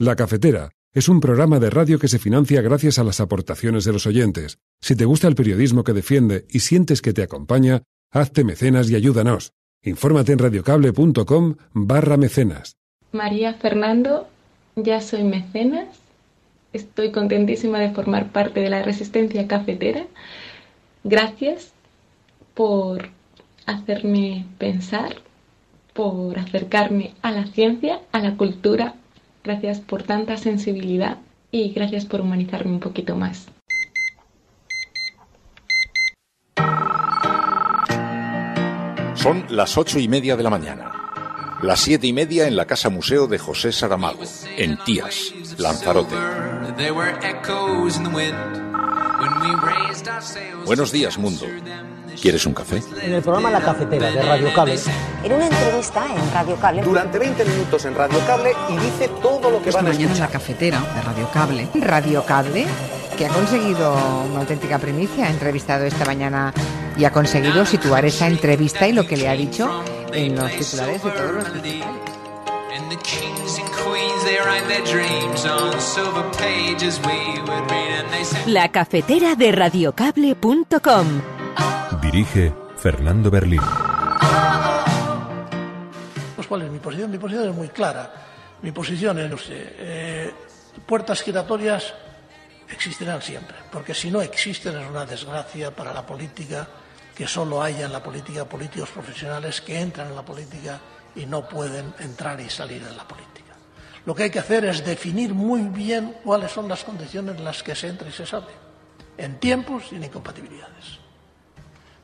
La Cafetera es un programa de radio que se financia gracias a las aportaciones de los oyentes. Si te gusta el periodismo que defiende y sientes que te acompaña, hazte mecenas y ayúdanos. Infórmate en radiocable.com/mecenas. María Fernando, ya soy mecenas. Estoy contentísima de formar parte de la Resistencia Cafetera. Gracias por hacerme pensar, por acercarme a la ciencia, a la cultura. Gracias por tanta sensibilidad y gracias por humanizarme un poquito más. Son las 8:30 de la mañana. Las 7:30 en la Casa Museo de José Saramago, en Tías, Lanzarote. Buenos días, mundo. ¿Quieres un café? En el programa La Cafetera de Radio Cable. En una entrevista en Radio Cable. Durante 20 minutos en Radio Cable y dice todo lo que van a escuchar. Mañana en La Cafetera de Radio Cable. Radio Cable, que ha conseguido una auténtica primicia, ha entrevistado esta mañana y ha conseguido situar esa entrevista y lo que le ha dicho en los titulares de todos los principales. La Cafetera de radiocable.com. Dirige Fernando Berlín. Pues ¿cuál es mi posición? Mi posición es muy clara. Mi posición es, puertas giratorias existirán siempre, porque si no existen es una desgracia para la política que solo haya en la política políticos profesionales que entran en la política y no pueden entrar y salir de la política. Lo que hay que hacer es definir muy bien cuáles son las condiciones en las que se entra y se sale, en tiempos y en incompatibilidades.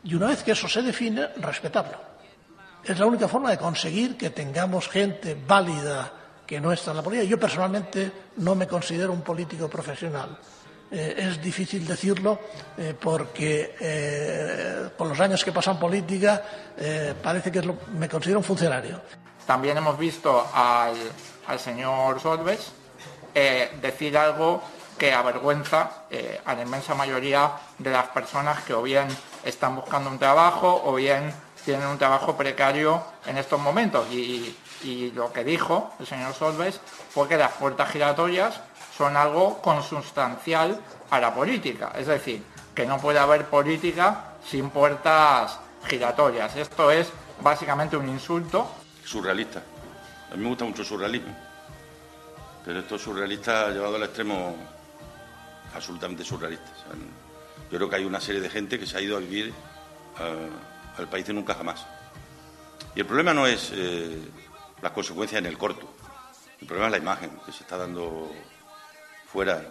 Y una vez que eso se define, respetarlo. Es la única forma de conseguir que tengamos gente válida que no está en la política. Yo personalmente no me considero un político profesional. Es difícil decirlo porque con los años que pasan en política parece que me considero un funcionario. También hemos visto al señor Solbes decir algo que avergüenza a la inmensa mayoría de las personas que o bien están buscando un trabajo o bien tienen un trabajo precario en estos momentos. Y lo que dijo el señor Solbes fue que las puertas giratorias son algo consustancial a la política. Es decir, que no puede haber política sin puertas giratorias. Esto es básicamente un insulto. Surrealista. A mí me gusta mucho el surrealismo. Pero esto es surrealista llevado al extremo absolutamente surrealista. O sea, yo creo que hay una serie de gente que se ha ido a vivir al país de nunca jamás. Y el problema no es las consecuencias en el corto. El problema es la imagen que se está dando fuera.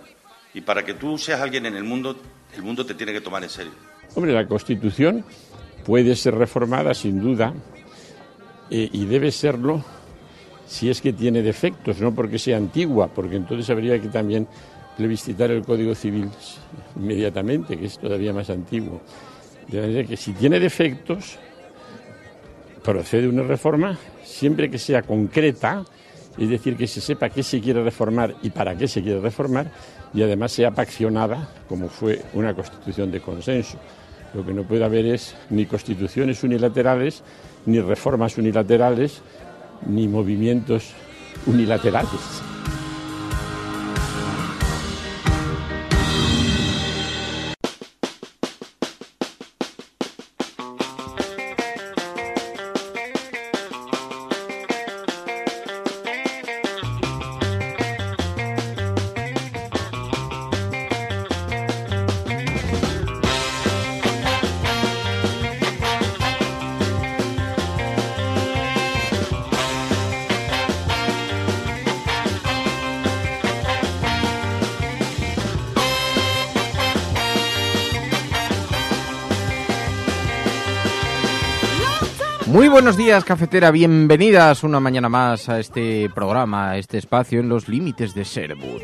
Y para que tú seas alguien en el mundo te tiene que tomar en serio. Hombre, la Constitución puede ser reformada sin duda y debe serlo si es que tiene defectos, no porque sea antigua, porque entonces habría que también plebiscitar el Código Civil inmediatamente, que es todavía más antiguo. De manera que si tiene defectos, procede una reforma siempre que sea concreta, es decir, que se sepa qué se quiere reformar y para qué se quiere reformar, y además sea paccionada, como fue una constitución de consenso. Lo que no puede haber es ni constituciones unilaterales, ni reformas unilaterales, ni movimientos unilaterales. Muy buenos días, cafetera, bienvenidas una mañana más a este programa, a este espacio en los límites de Sherwood.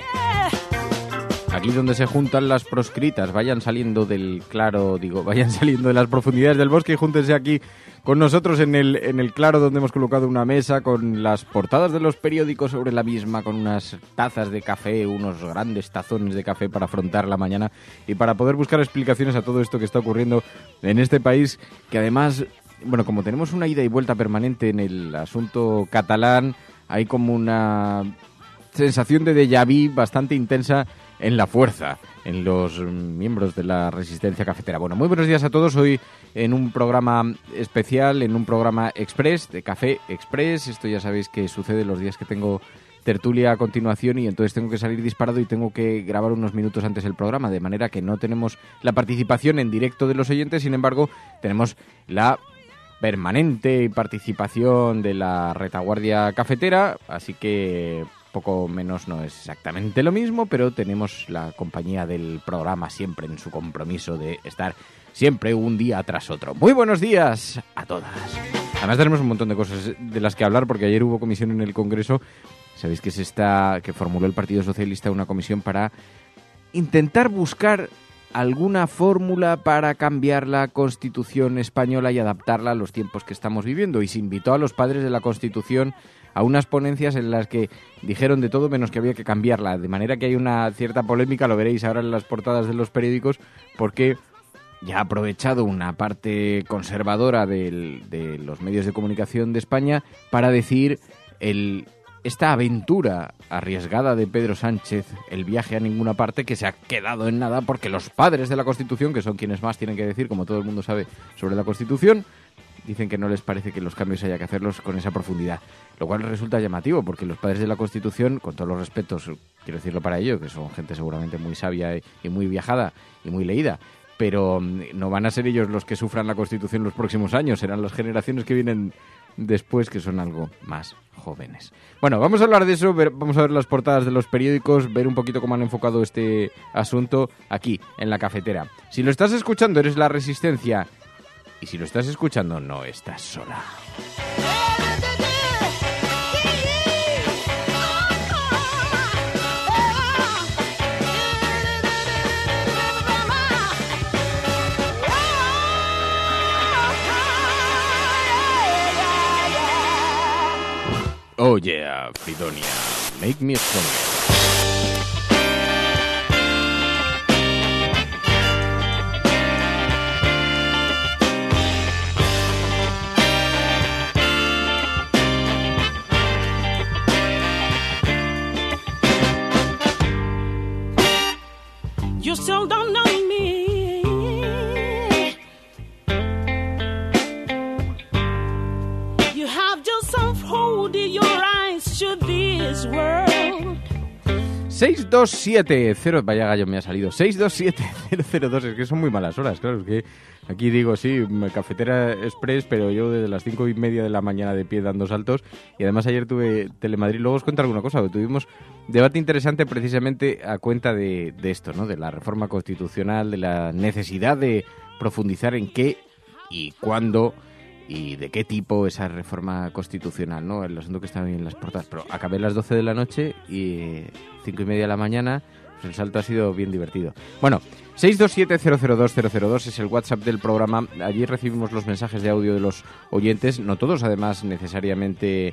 Aquí donde se juntan las proscritas, vayan saliendo del claro, vayan saliendo de las profundidades del bosque y júntense aquí con nosotros en el claro donde hemos colocado una mesa con las portadas de los periódicos sobre la misma, con unas tazas de café, unos grandes tazones de café para afrontar la mañana y para poder buscar explicaciones a todo esto que está ocurriendo en este país, que además, bueno, como tenemos una ida y vuelta permanente en el asunto catalán, hay como una sensación de déjà vu bastante intensa en la fuerza, en los miembros de la Resistencia Cafetera. Bueno, muy buenos días a todos. Hoy en un programa especial, en un programa express, de Café Express. Esto ya sabéis que sucede los días que tengo tertulia a continuación y entonces tengo que salir disparado y tengo que grabar unos minutos antes el programa, de manera que no tenemos la participación en directo de los oyentes, sin embargo, tenemos la permanente participación de la retaguardia cafetera, así que poco menos no es exactamente lo mismo, pero tenemos la compañía del programa siempre en su compromiso de estar siempre un día tras otro. Muy buenos días a todas. Además tenemos un montón de cosas de las que hablar porque ayer hubo comisión en el Congreso. Sabéis que formuló el Partido Socialista una comisión para intentar buscar alguna fórmula para cambiar la Constitución española y adaptarla a los tiempos que estamos viviendo. Y se invitó a los padres de la Constitución a unas ponencias en las que dijeron de todo menos que había que cambiarla. De manera que hay una cierta polémica, lo veréis ahora en las portadas de los periódicos, porque ya ha aprovechado una parte conservadora de los medios de comunicación de España para decir esta aventura arriesgada de Pedro Sánchez, el viaje a ninguna parte, que se ha quedado en nada porque los padres de la Constitución, que son quienes más tienen que decir, como todo el mundo sabe, sobre la Constitución, dicen que no les parece que los cambios haya que hacerlos con esa profundidad. Lo cual resulta llamativo, porque los padres de la Constitución, con todos los respetos, quiero decirlo para ellos, que son gente seguramente muy sabia y muy viajada y muy leída, pero no van a ser ellos los que sufran la Constitución los próximos años, serán las generaciones que vienen después, que son algo más jóvenes. Bueno, vamos a hablar de eso, vamos a ver las portadas de los periódicos, ver un poquito cómo han enfocado este asunto aquí, en la cafetera. Si lo estás escuchando, eres la Resistencia, y si lo estás escuchando, no estás sola. Oh yeah, Fridonia, make me stronger. You still don't know me. You have just unfolded your eyes to this world. 627-0, vaya gallo me ha salido, 627-002, es que son muy malas horas, claro, es que aquí digo, sí, Cafetera Express, pero yo desde las 5:30 de la mañana de pie dando saltos, y además ayer tuve Telemadrid. Luego os cuento alguna cosa, porque tuvimos debate interesante precisamente a cuenta de esto, ¿no? De la reforma constitucional, de la necesidad de profundizar en qué y cuándo y de qué tipo esa reforma constitucional, ¿no? El asunto que estaba en las portadas. Pero acabé a las 12 de la noche y 5:30 de la mañana, pues el salto ha sido bien divertido. Bueno, 627-002-002 es el WhatsApp del programa. Allí recibimos los mensajes de audio de los oyentes, no todos además necesariamente,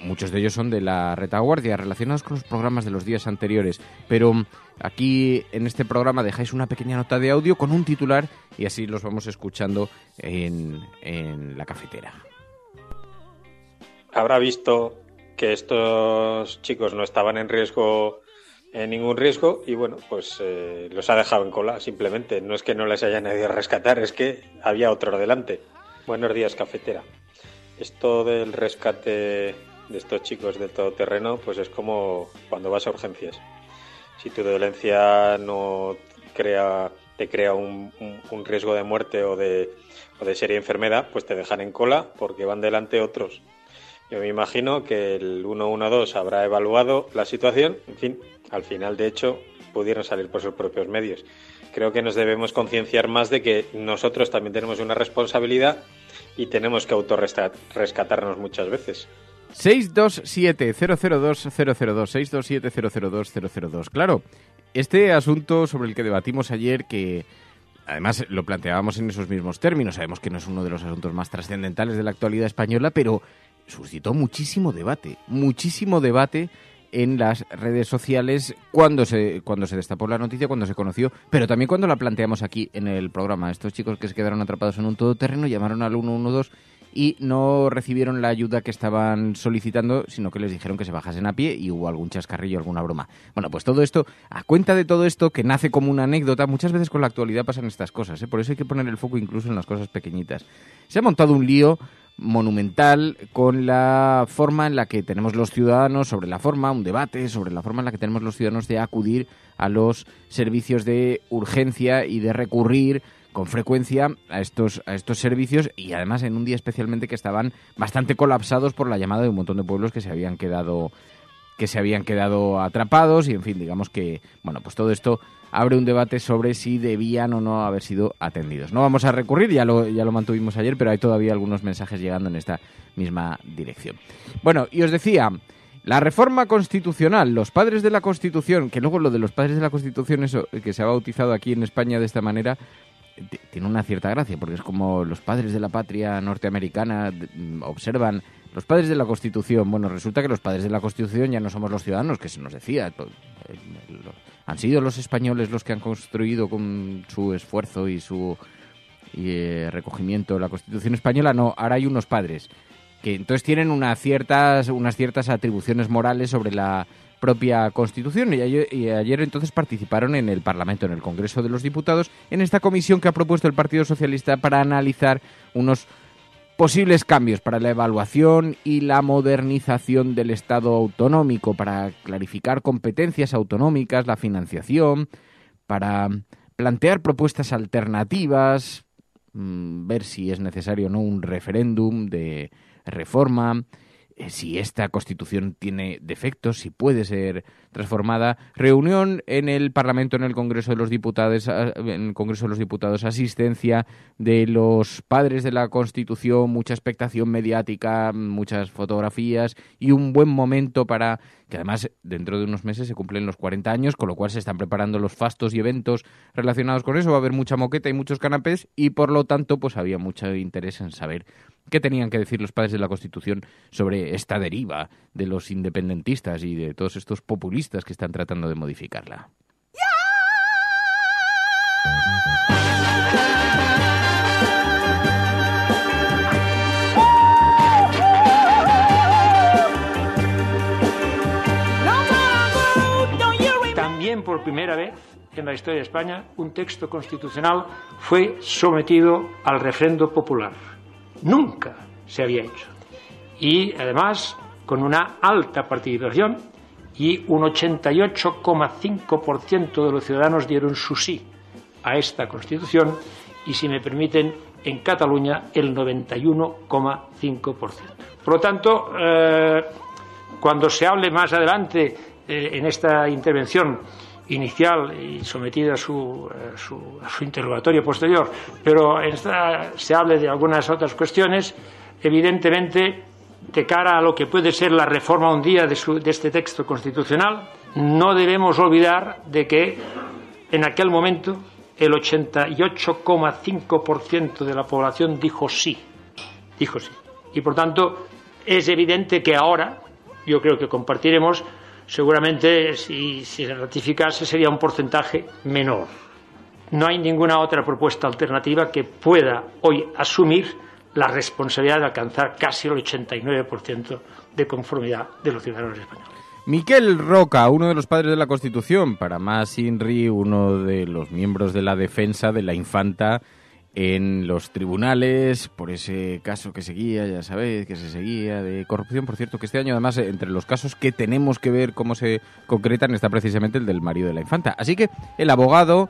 muchos de ellos son de la retaguardia, relacionados con los programas de los días anteriores, pero aquí en este programa dejáis una pequeña nota de audio con un titular y así los vamos escuchando en la cafetera. Habrá visto que estos chicos no estaban en ningún riesgo y bueno, pues los ha dejado en cola simplemente. No es que no les haya nadie a rescatar, es que había otro delante. Buenos días, cafetera. Esto del rescate de estos chicos del todoterreno, pues es como cuando vas a urgencias. Si tu dolencia no te crea un riesgo de muerte o de seria enfermedad, pues te dejan en cola porque van delante otros. Yo me imagino que el 112 habrá evaluado la situación, en fin, al final de hecho pudieron salir por sus propios medios. Creo que nos debemos concienciar más de que nosotros también tenemos una responsabilidad y tenemos que autorrescatarnos muchas veces. 627-002-002, 627-002-002. Claro, este asunto sobre el que debatimos ayer, que además lo planteábamos en esos mismos términos, sabemos que no es uno de los asuntos más trascendentales de la actualidad española, pero suscitó muchísimo debate en las redes sociales cuando se destapó la noticia, cuando se conoció, pero también cuando la planteamos aquí en el programa. Estos chicos que se quedaron atrapados en un todoterreno llamaron al 112 y no recibieron la ayuda que estaban solicitando, sino que les dijeron que se bajasen a pie y hubo algún chascarrillo, alguna broma. Bueno, pues todo esto, a cuenta de todo esto, que nace como una anécdota, muchas veces con la actualidad pasan estas cosas, por eso hay que poner el foco incluso en las cosas pequeñitas. Se ha montado un lío monumental con la forma en la que tenemos los ciudadanos, un debate sobre la forma en la que tenemos los ciudadanos de acudir a los servicios de urgencia y de recurrir con frecuencia a estos servicios, y además en un día especialmente que estaban bastante colapsados por la llamada de un montón de pueblos que se habían quedado atrapados, y en fin, digamos que, bueno, pues todo esto abre un debate sobre si debían o no haber sido atendidos. No vamos a recurrir, ya lo mantuvimos ayer, pero hay todavía algunos mensajes llegando en esta misma dirección. Bueno, y os decía, la reforma constitucional, los padres de la Constitución, que luego lo de los padres de la Constitución, eso que se ha bautizado aquí en España de esta manera, tiene una cierta gracia, porque es como los padres de la patria norteamericana observan los padres de la Constitución. Bueno, resulta que los padres de la Constitución ya no somos los ciudadanos, que se nos decía. Han sido los españoles los que han construido con su esfuerzo y su recogimiento la Constitución española. No, ahora hay unos padres que entonces tienen unas ciertas atribuciones morales sobre la propia Constitución, y ayer entonces participaron en el Parlamento, en el Congreso de los Diputados, en esta comisión que ha propuesto el Partido Socialista para analizar unos posibles cambios para la evaluación y la modernización del Estado autonómico, para clarificar competencias autonómicas, la financiación, para plantear propuestas alternativas, ver si es necesario o no un referéndum de reforma, si esta Constitución tiene defectos, si puede ser transformada. Reunión en el Parlamento, en el Congreso de los Diputados, asistencia de los padres de la Constitución, mucha expectación mediática, muchas fotografías y un buen momento para que además dentro de unos meses se cumplen los 40 años, con lo cual se están preparando los fastos y eventos relacionados con eso. Va a haber mucha moqueta y muchos canapés, y por lo tanto pues había mucho interés en saber qué tenían que decir los padres de la Constitución sobre esta deriva de los independentistas y de todos estos populistas que están tratando de modificarla. También por primera vez en la historia de España un texto constitucional fue sometido al refrendo popular. Nunca se había hecho. Y además con una alta participación, y un 88,5% de los ciudadanos dieron su sí a esta Constitución, y si me permiten, en Cataluña el 91,5%. Por lo tanto, cuando se hable más adelante en esta intervención inicial y sometida a su interrogatorio posterior, pero en esta se hable de algunas otras cuestiones, evidentemente, de cara a lo que puede ser la reforma un día de este texto constitucional, no debemos olvidar de que en aquel momento el 88,5% de la población dijo sí. Y por tanto es evidente que ahora, yo creo que compartiremos, seguramente si se ratificase sería un porcentaje menor. No hay ninguna otra propuesta alternativa que pueda hoy asumir la responsabilidad de alcanzar casi el 89% de conformidad de los ciudadanos españoles. Miquel Roca, uno de los padres de la Constitución, para más INRI, uno de los miembros de la defensa de la infanta en los tribunales por ese caso que seguía, ya sabéis, que se seguía de corrupción. Por cierto, que este año, además, entre los casos que tenemos que ver cómo se concretan, está precisamente el del marido de la infanta. Así que el abogado,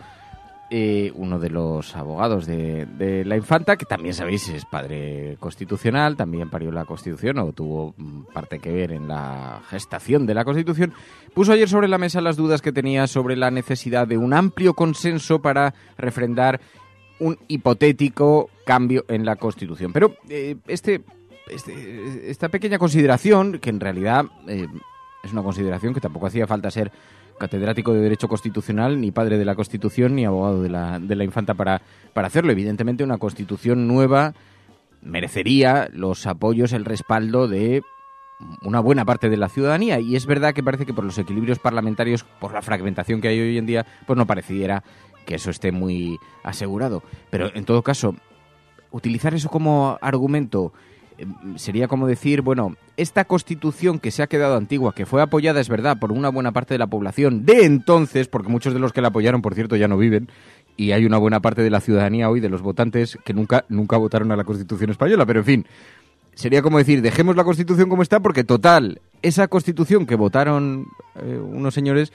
uno de los abogados de la infanta, que también sabéis es padre constitucional, también parió la Constitución o tuvo parte que ver en la gestación de la Constitución, puso ayer sobre la mesa las dudas que tenía sobre la necesidad de un amplio consenso para refrendar un hipotético cambio en la Constitución. Pero esta pequeña consideración, que en realidad es una consideración que tampoco hacía falta ser catedrático de Derecho Constitucional, ni padre de la Constitución, ni abogado de la infanta para hacerlo. Evidentemente, una Constitución nueva merecería los apoyos, el respaldo de una buena parte de la ciudadanía, y es verdad que parece que por los equilibrios parlamentarios, por la fragmentación que hay hoy en día, pues no pareciera que eso esté muy asegurado. Pero en todo caso, utilizar eso como argumento sería como decir, bueno, esta Constitución que se ha quedado antigua, que fue apoyada, es verdad, por una buena parte de la población de entonces, porque muchos de los que la apoyaron, por cierto, ya no viven, y hay una buena parte de la ciudadanía hoy, de los votantes, que nunca votaron a la Constitución española, pero en fin, sería como decir, dejemos la Constitución como está, porque total, esa Constitución que votaron unos señores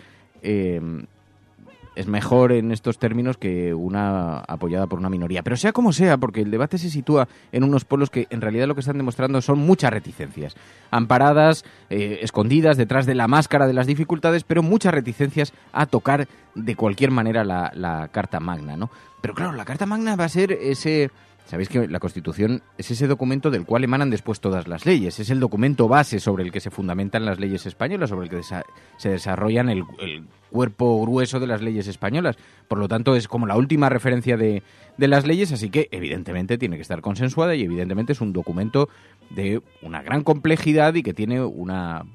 es mejor en estos términos que una apoyada por una minoría. Pero sea como sea, porque el debate se sitúa en unos polos que en realidad lo que están demostrando son muchas reticencias, amparadas, escondidas detrás de la máscara de las dificultades, pero muchas reticencias a tocar de cualquier manera la Carta Magna, ¿no? Pero claro, la Carta Magna va a ser ese... Sabéis que la Constitución es ese documento del cual emanan después todas las leyes. Es el documento base sobre el que se fundamentan las leyes españolas, sobre el que se desarrollan el cuerpo grueso de las leyes españolas. Por lo tanto, es como la última referencia de las leyes, así que evidentemente tiene que estar consensuada y evidentemente es un documento de una gran complejidad y que tiene una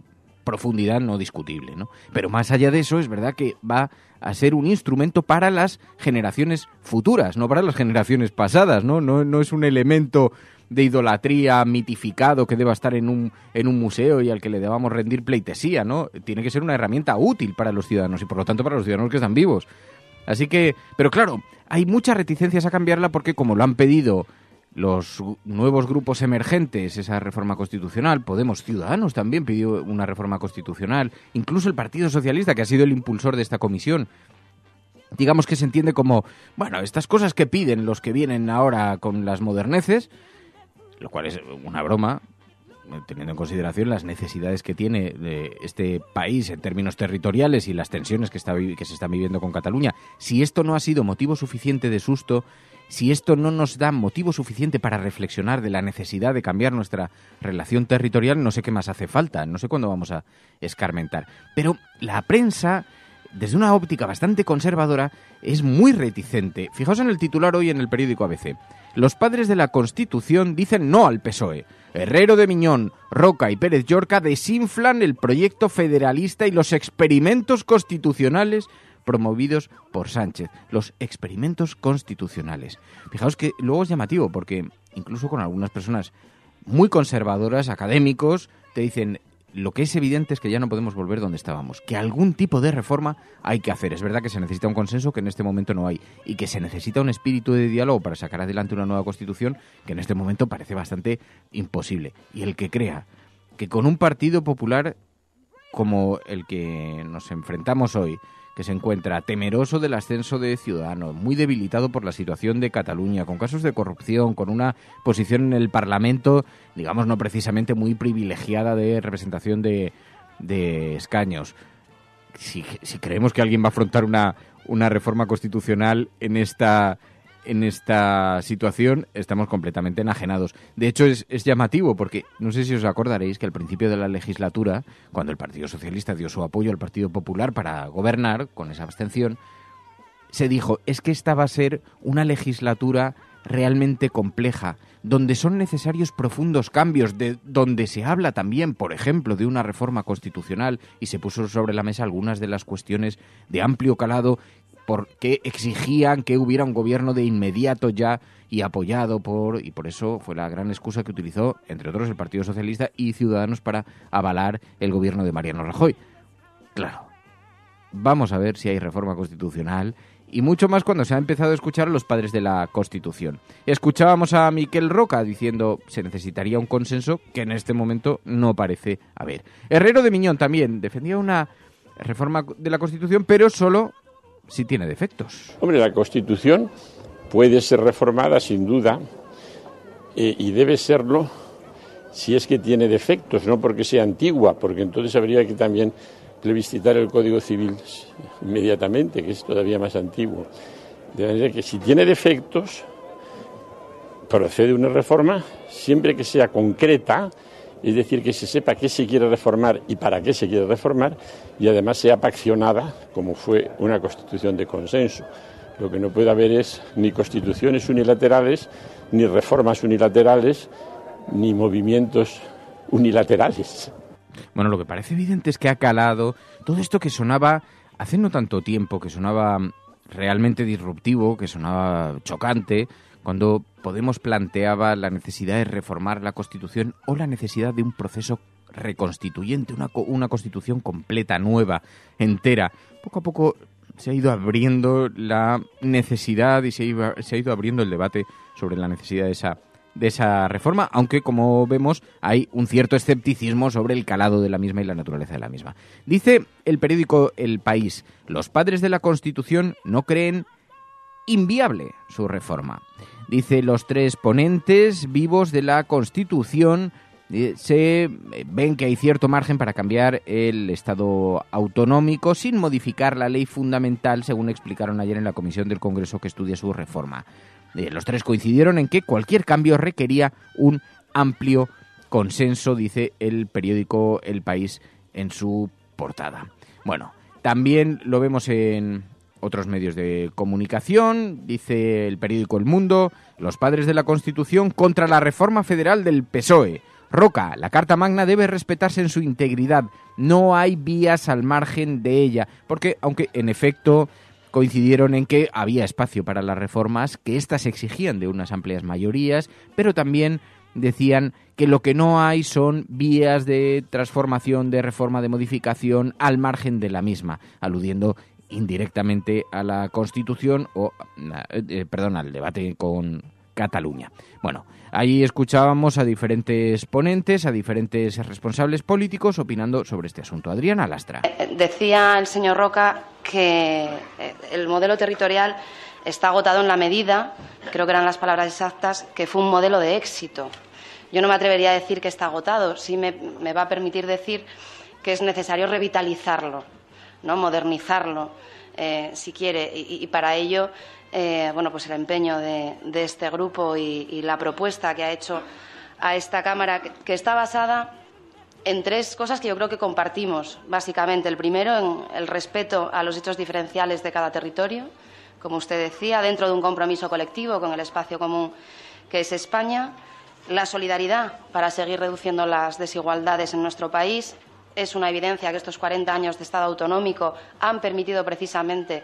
profundidad no discutible, ¿no? Pero más allá de eso, es verdad que va a ser un instrumento para las generaciones futuras, no para las generaciones pasadas, ¿no? No es un elemento de idolatría mitificado que deba estar en un museo y al que le debamos rendir pleitesía, ¿no? Tiene que ser una herramienta útil para los ciudadanos y por lo tanto para los ciudadanos que están vivos. Así que, pero claro, hay muchas reticencias a cambiarla porque como lo han pedido los nuevos grupos emergentes, esa reforma constitucional, Podemos, Ciudadanos también pidió una reforma constitucional, incluso el Partido Socialista, que ha sido el impulsor de esta comisión, digamos que se entiende como, bueno, estas cosas que piden los que vienen ahora con las moderneces, lo cual es una broma, teniendo en consideración las necesidades que tiene este país en términos territoriales y las tensiones que se están viviendo con Cataluña. Si esto no ha sido motivo suficiente de susto, si esto no nos da motivo suficiente para reflexionar de la necesidad de cambiar nuestra relación territorial, no sé qué más hace falta, no sé cuándo vamos a escarmentar. Pero la prensa, desde una óptica bastante conservadora, es muy reticente. Fijaos en el titular hoy en el periódico ABC. Los padres de la Constitución dicen no al PSOE. Herrero de Miñón, Roca y Pérez Llorca desinflan el proyecto federalista y los experimentos constitucionales promovidos por Sánchez, los experimentos constitucionales. Fijaos que luego es llamativo porque incluso con algunas personas muy conservadoras, académicos, te dicen lo que es evidente es que ya no podemos volver donde estábamos, que algún tipo de reforma hay que hacer. Es verdad que se necesita un consenso que en este momento no hay y que se necesita un espíritu de diálogo para sacar adelante una nueva Constitución que en este momento parece bastante imposible. Y el que crea que con un Partido Popular como el que nos enfrentamos hoy, que se encuentra temeroso del ascenso de Ciudadanos, muy debilitado por la situación de Cataluña, con casos de corrupción, con una posición en el Parlamento, digamos, no precisamente muy privilegiada de representación de escaños. Si creemos que alguien va a afrontar una reforma constitucional en esta situación, estamos completamente enajenados. De hecho, es llamativo porque no sé si os acordaréis que al principio de la legislatura, cuando el Partido Socialista dio su apoyo al Partido Popular para gobernar con esa abstención, se dijo, es que esta va a ser una legislatura realmente compleja, donde son necesarios profundos cambios, donde se habla también, por ejemplo, de una reforma constitucional y se puso sobre la mesa algunas de las cuestiones de amplio calado porque exigían que hubiera un gobierno de inmediato ya y apoyado y por eso fue la gran excusa que utilizó, entre otros, el Partido Socialista y Ciudadanos para avalar el gobierno de Mariano Rajoy. Claro, vamos a ver si hay reforma constitucional y mucho más cuando se ha empezado a escuchar a los padres de la Constitución. Escuchábamos a Miquel Roca diciendo se necesitaría un consenso que en este momento no parece haber. Herrero de Miñón también defendía una reforma de la Constitución, pero solo si tiene defectos. Hombre, la Constitución puede ser reformada sin duda y debe serlo si es que tiene defectos, no porque sea antigua, porque entonces habría que también plebiscitar el Código Civil inmediatamente, que es todavía más antiguo. De manera que si tiene defectos, procede una reforma siempre que sea concreta, es decir, que se sepa qué se quiere reformar y para qué se quiere reformar, y además sea paccionada, como fue una Constitución de consenso. Lo que no puede haber es ni constituciones unilaterales, ni reformas unilaterales, ni movimientos unilaterales. Bueno, lo que parece evidente es que ha calado todo esto que sonaba hace no tanto tiempo, que sonaba realmente disruptivo, que sonaba chocante, cuando Podemos planteaba la necesidad de reformar la Constitución o la necesidad de un proceso reconstituyente, una Constitución completa, nueva, entera. Poco a poco se ha ido abriendo la necesidad y se ha ido abriendo el debate sobre la necesidad de esa reforma, aunque, como vemos, hay un cierto escepticismo sobre el calado de la misma y la naturaleza de la misma. Dice el periódico El País: los padres de la Constitución no creen inviable su reforma. Dice: los tres ponentes vivos de la Constitución se ven que hay cierto margen para cambiar el Estado autonómico sin modificar la ley fundamental, según explicaron ayer en la comisión del Congreso que estudia su reforma. Los tres coincidieron en que cualquier cambio requería un amplio consenso, dice el periódico El País en su portada. Bueno, también lo vemos en otros medios de comunicación. Dice el periódico El Mundo: los padres de la Constitución contra la reforma federal del PSOE. Roca: la Carta Magna debe respetarse en su integridad. No hay vías al margen de ella. Porque, aunque en efecto coincidieron en que había espacio para las reformas, que éstas exigían de unas amplias mayorías, pero también decían que lo que no hay son vías de transformación, de reforma, de modificación al margen de la misma, aludiendo indirectamente a la Constitución al debate con Cataluña. Bueno, ahí escuchábamos a diferentes ponentes, a diferentes responsables políticos opinando sobre este asunto. Adriana Lastra. Decía el señor Roca que el modelo territorial está agotado en la medida, creo que eran las palabras exactas, que fue un modelo de éxito. Yo no me atrevería a decir que está agotado, sí me va a permitir decir que es necesario revitalizarlo, ¿no? Modernizarlo, si quiere, y para ello pues el empeño de este grupo y la propuesta que ha hecho a esta Cámara, que está basada en tres cosas que yo creo que compartimos, básicamente. El primero, en el respeto a los hechos diferenciales de cada territorio, como usted decía, dentro de un compromiso colectivo con el espacio común que es España. La solidaridad para seguir reduciendo las desigualdades en nuestro país. Es una evidencia que estos 40 años de Estado autonómico han permitido precisamente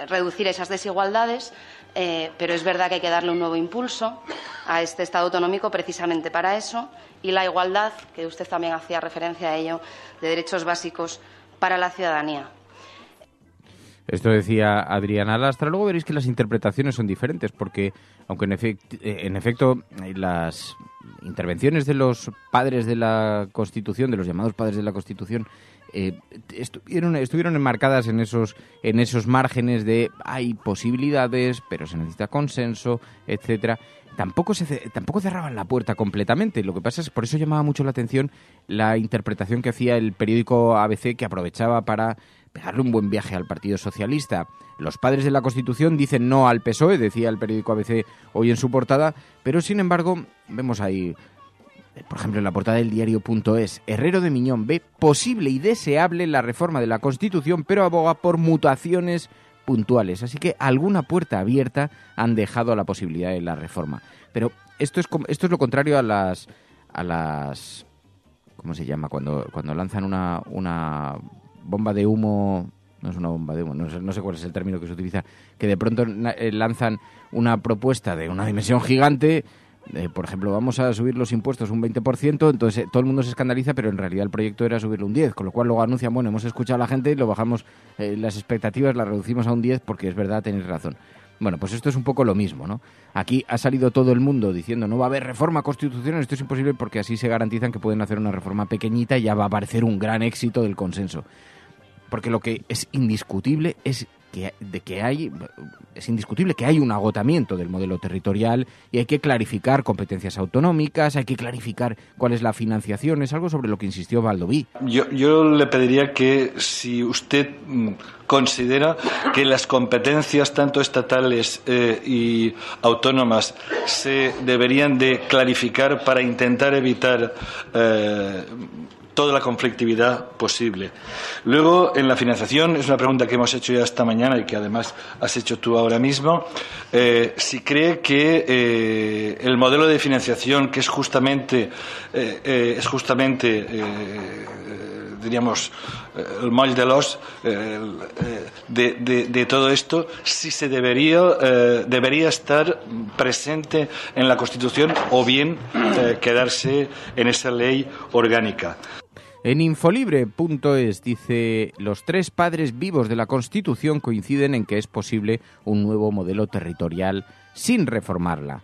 reducir esas desigualdades, pero es verdad que hay que darle un nuevo impulso a este Estado autonómico precisamente para eso. Y la igualdad, que usted también hacía referencia a ello, de derechos básicos para la ciudadanía. Esto decía Adriana Lastra. Luego veréis que las interpretaciones son diferentes, porque aunque en efecto las intervenciones de los padres de la Constitución, de los llamados padres de la Constitución, estuvieron enmarcadas en esos márgenes de hay posibilidades, pero se necesita consenso, etcétera. Tampoco cerraban la puerta completamente. Lo que pasa es, por eso llamaba mucho la atención la interpretación que hacía el periódico ABC, que aprovechaba para pegarle un buen viaje al Partido Socialista. Los padres de la Constitución dicen no al PSOE, decía el periódico ABC hoy en su portada, pero sin embargo vemos ahí, por ejemplo, en la portada del diario.es: Herrero de Miñón ve posible y deseable la reforma de la Constitución, pero aboga por mutaciones puntuales. Así que alguna puerta abierta han dejado a la posibilidad de la reforma. Pero esto es lo contrario a las ¿cómo se llama? Cuando lanzan una bomba de humo. No es una bomba de humo, no sé cuál es el término que se utiliza, que de pronto lanzan una propuesta de una dimensión gigante. Por ejemplo, vamos a subir los impuestos un 20%, entonces todo el mundo se escandaliza, pero en realidad el proyecto era subirlo un 10%, con lo cual luego anuncian, bueno, hemos escuchado a la gente, lo bajamos, las expectativas las reducimos a un 10% porque es verdad, tenéis razón. Bueno, pues esto es un poco lo mismo, ¿no? Aquí ha salido todo el mundo diciendo no va a haber reforma constitucional, esto es imposible, porque así se garantizan que pueden hacer una reforma pequeñita y ya va a aparecer un gran éxito del consenso. Porque lo que es indiscutible es indiscutible que hay un agotamiento del modelo territorial y hay que clarificar competencias autonómicas, hay que clarificar cuál es la financiación. Es algo sobre lo que insistió Baldoví. Yo le pediría que, si usted considera que las competencias tanto estatales y autónomas se deberían de clarificar para intentar evitar toda la conflictividad posible. Luego, en la financiación, es una pregunta que hemos hecho ya esta mañana y que además has hecho tú ahora mismo, si cree que el modelo de financiación, que es justamente diríamos, el moll de l'os de todo esto, si se debería estar presente en la Constitución o bien quedarse en esa ley orgánica. En infolibre.es dice: los tres padres vivos de la Constitución coinciden en que es posible un nuevo modelo territorial sin reformarla.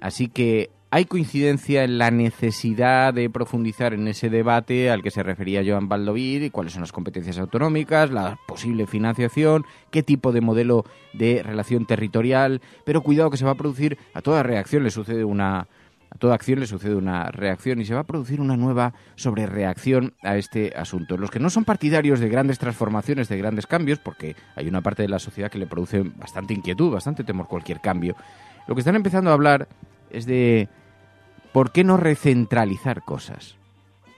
Así que hay coincidencia en la necesidad de profundizar en ese debate al que se refería Joan Baldoví, y cuáles son las competencias autonómicas, la posible financiación, qué tipo de modelo de relación territorial. Pero cuidado, que se va a producir, a toda acción le sucede una reacción, y se va a producir una nueva sobrereacción a este asunto. Los que no son partidarios de grandes transformaciones, de grandes cambios, porque hay una parte de la sociedad que le produce bastante inquietud, bastante temor cualquier cambio, lo que están empezando a hablar es de ¿por qué no recentralizar cosas?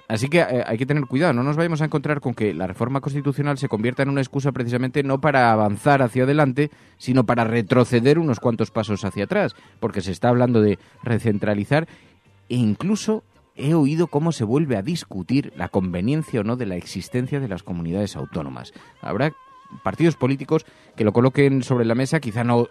Así que hay que tener cuidado, no nos vayamos a encontrar con que la reforma constitucional se convierta en una excusa precisamente no para avanzar hacia adelante, sino para retroceder unos cuantos pasos hacia atrás, porque se está hablando de recentralizar, e incluso he oído cómo se vuelve a discutir la conveniencia o no de la existencia de las comunidades autónomas. Habrá partidos políticos que lo coloquen sobre la mesa, quizá no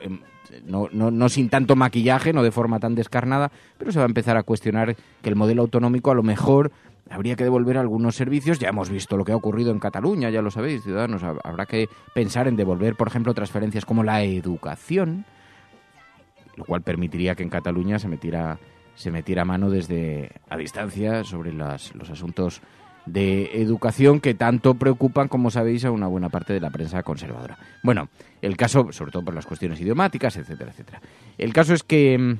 sin tanto maquillaje, no de forma tan descarnada, pero se va a empezar a cuestionar que el modelo autonómico a lo mejor habría que devolver algunos servicios. Ya hemos visto lo que ha ocurrido en Cataluña, ya lo sabéis, ciudadanos. Habrá que pensar en devolver, por ejemplo, transferencias como la educación, lo cual permitiría que en Cataluña se metiera mano desde a distancia sobre los asuntos de educación que tanto preocupan, como sabéis, a una buena parte de la prensa conservadora. Bueno, el caso, sobre todo por las cuestiones idiomáticas, etcétera, etcétera. El caso es que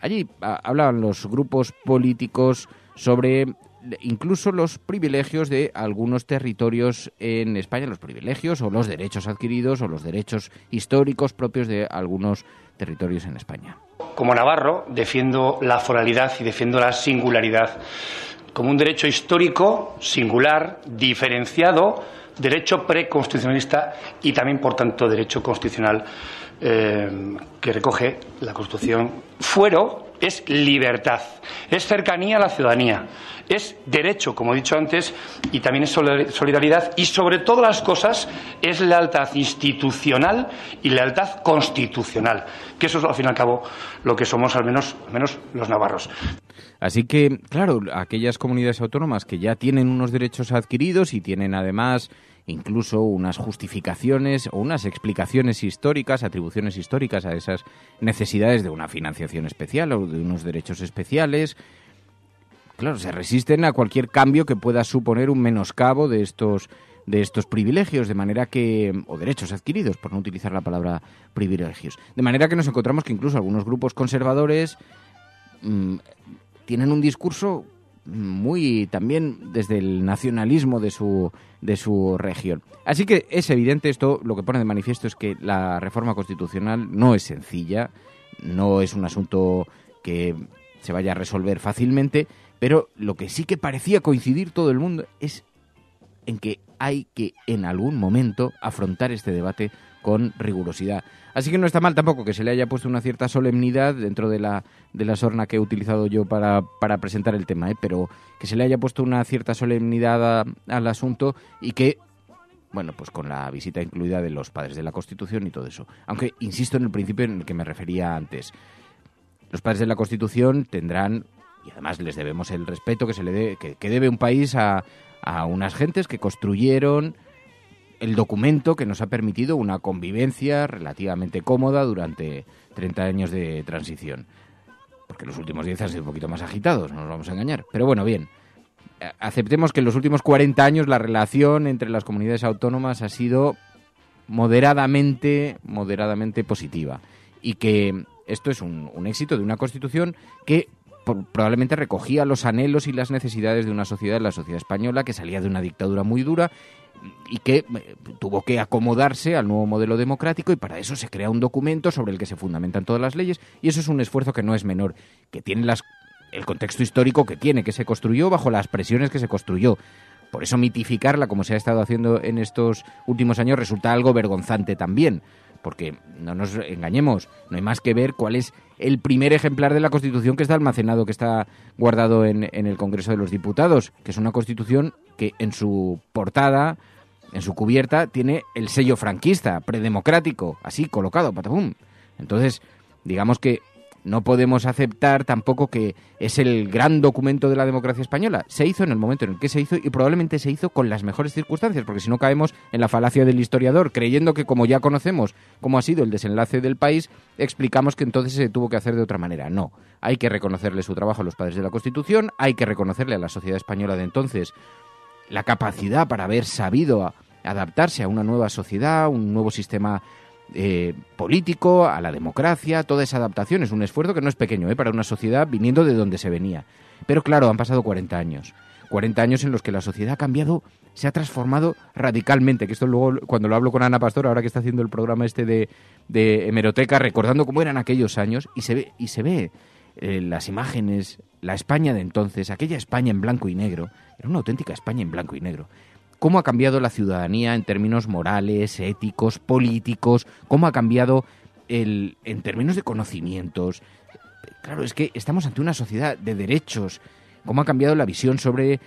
allí hablaban los grupos políticos sobre incluso los privilegios de algunos territorios en España, los privilegios o los derechos adquiridos o los derechos históricos propios de algunos territorios en España. Como navarro, defiendo la foralidad y defiendo la singularidad como un derecho histórico, singular, diferenciado, derecho preconstitucionalista y también, por tanto, derecho constitucional que recoge la Constitución. Fuero es libertad, es cercanía a la ciudadanía, es derecho, como he dicho antes, y también es solidaridad, y sobre todas las cosas es lealtad institucional y lealtad constitucional, que eso es, al fin y al cabo, lo que somos al menos los navarros. Así que, claro, aquellas comunidades autónomas que ya tienen unos derechos adquiridos y tienen además incluso unas justificaciones o unas explicaciones históricas, atribuciones históricas a esas necesidades de una financiación especial o de unos derechos especiales, claro, se resisten a cualquier cambio que pueda suponer un menoscabo de estos privilegios, de manera que, o derechos adquiridos, por no utilizar la palabra privilegios, de manera que nos encontramos que incluso algunos grupos conservadores tienen un discurso muy también desde el nacionalismo de su región. Así que es evidente, esto lo que pone de manifiesto es que la reforma constitucional no es sencilla, no es un asunto que se vaya a resolver fácilmente, pero lo que sí que parecía coincidir todo el mundo es en que hay que en algún momento afrontar este debate con rigurosidad. Así que no está mal tampoco que se le haya puesto una cierta solemnidad dentro de la sorna que he utilizado yo para presentar el tema, pero que se le haya puesto una cierta solemnidad al asunto y que, bueno, pues con la visita incluida de los padres de la Constitución y todo eso. Aunque insisto en el principio en el que me refería antes. Los padres de la Constitución tendrán, y además les debemos el respeto que debe un país a unas gentes que construyeron el documento que nos ha permitido una convivencia relativamente cómoda durante 30 años de transición. Porque los últimos 10 han sido un poquito más agitados, no nos vamos a engañar. Pero bueno, bien, aceptemos que en los últimos 40 años la relación entre las comunidades autónomas ha sido moderadamente positiva. Y que esto es un éxito de una Constitución que probablemente recogía los anhelos y las necesidades de una sociedad, la sociedad española, que salía de una dictadura muy dura y que tuvo que acomodarse al nuevo modelo democrático, y para eso se crea un documento sobre el que se fundamentan todas las leyes, y eso es un esfuerzo que no es menor, que tiene el contexto histórico que tiene, que se construyó bajo las presiones que se construyó. Por eso mitificarla, como se ha estado haciendo en estos últimos años, resulta algo vergonzante también, porque no nos engañemos, no hay más que ver cuál es el primer ejemplar de la Constitución que está almacenado, que está guardado en el Congreso de los Diputados, que es una Constitución que en su portada, en su cubierta, tiene el sello franquista, predemocrático, así colocado, patapum. Entonces, digamos que no podemos aceptar tampoco que es el gran documento de la democracia española. Se hizo en el momento en el que se hizo y probablemente se hizo con las mejores circunstancias, porque si no caemos en la falacia del historiador, creyendo que como ya conocemos cómo ha sido el desenlace del país, explicamos que entonces se tuvo que hacer de otra manera. No, hay que reconocerle su trabajo a los padres de la Constitución, hay que reconocerle a la sociedad española de entonces la capacidad para haber sabido adaptarse a una nueva sociedad, un nuevo sistema político, a la democracia. Toda esa adaptación es un esfuerzo que no es pequeño para una sociedad viniendo de donde se venía. Pero claro, han pasado 40 años. 40 años en los que la sociedad ha cambiado, se ha transformado radicalmente, que esto luego, cuando lo hablo con Ana Pastor, ahora que está haciendo el programa este de hemeroteca, recordando cómo eran aquellos años, y se ve las imágenes, la España de entonces, aquella España en blanco y negro, era una auténtica España en blanco y negro. Cómo ha cambiado la ciudadanía en términos morales, éticos, políticos, cómo ha cambiado en términos de conocimientos. Claro, es que estamos ante una sociedad de derechos. Cómo ha cambiado la visión sobre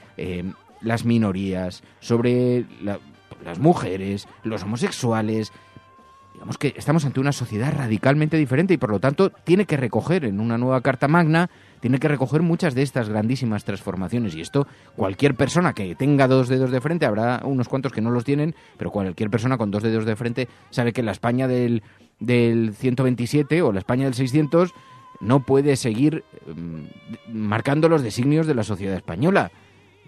las minorías, sobre las mujeres, los homosexuales. Digamos que estamos ante una sociedad radicalmente diferente y por lo tanto tiene que recoger en una nueva Carta Magna, tiene que recoger muchas de estas grandísimas transformaciones. Y esto, cualquier persona que tenga 2 dedos de frente, habrá unos cuantos que no los tienen, pero cualquier persona con 2 dedos de frente sabe que la España del 127 o la España del 600 no puede seguir marcando los designios de la sociedad española.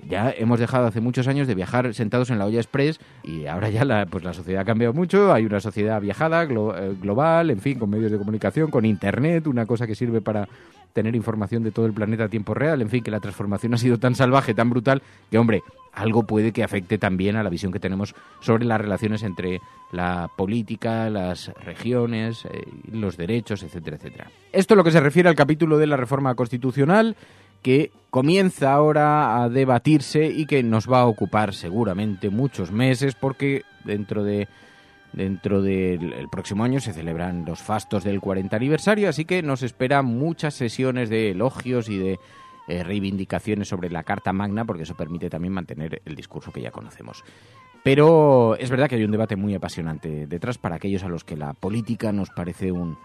Ya hemos dejado hace muchos años de viajar sentados en la olla express y ahora ya la sociedad ha cambiado mucho. Hay una sociedad viajada, global, en fin, con medios de comunicación, con internet, una cosa que sirve para tener información de todo el planeta a tiempo real. En fin, que la transformación ha sido tan salvaje, tan brutal, que, hombre, algo puede que afecte también a la visión que tenemos sobre las relaciones entre la política, las regiones, los derechos, etcétera, etcétera. Esto es lo que se refiere al capítulo de la reforma constitucional, que comienza ahora a debatirse y que nos va a ocupar seguramente muchos meses, porque dentro del próximo año se celebran los fastos del 40 aniversario, así que nos esperan muchas sesiones de elogios y de reivindicaciones sobre la Carta Magna, porque eso permite también mantener el discurso que ya conocemos. Pero es verdad que hay un debate muy apasionante detrás para aquellos a los que la política nos parece un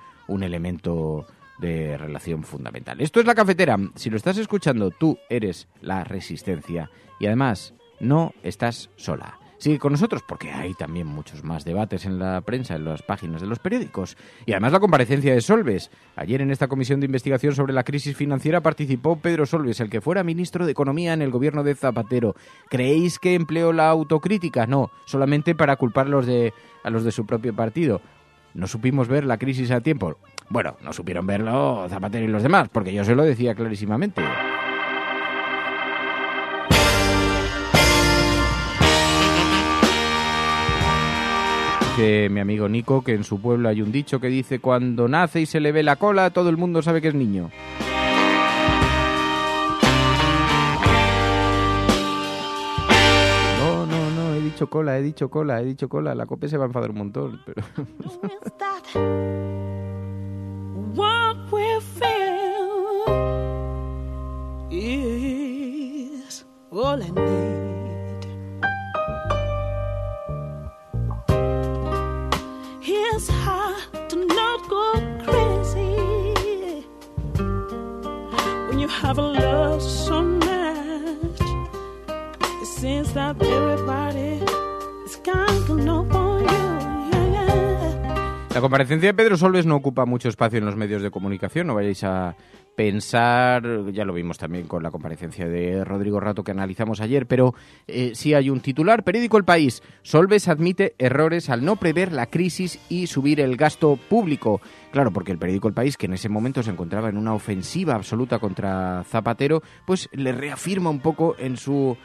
elemento de relación fundamental. Esto es La Cafetera. Si lo estás escuchando, tú eres la resistencia y además no estás sola. Sigue con nosotros porque hay también muchos más debates en la prensa, en las páginas de los periódicos. Y además la comparecencia de Solbes. Ayer en esta comisión de investigación sobre la crisis financiera participó Pedro Solbes, el que fuera ministro de Economía en el gobierno de Zapatero. ¿Creéis que empleó la autocrítica? No, solamente para culpar a los de su propio partido. ¿No supimos ver la crisis a tiempo? Bueno, no supieron verlo Zapatero y los demás, porque yo se lo decía clarísimamente. Dice mi amigo Nico que en su pueblo hay un dicho que dice: cuando nace y se le ve la cola, todo el mundo sabe que es niño. No, he dicho cola. La COPE se va a enfadar un montón. Pero... What we feel is all I need. It's hard to not go crazy when you have a love so much. It seems that everybody is counting on you. La comparecencia de Pedro Solbes no ocupa mucho espacio en los medios de comunicación, no vayáis a pensar, ya lo vimos también con la comparecencia de Rodrigo Rato que analizamos ayer, pero sí hay un titular, periódico El País: Solbes admite errores al no prever la crisis y subir el gasto público. Claro, porque el periódico El País, que en ese momento se encontraba en una ofensiva absoluta contra Zapatero, pues le reafirma un poco en su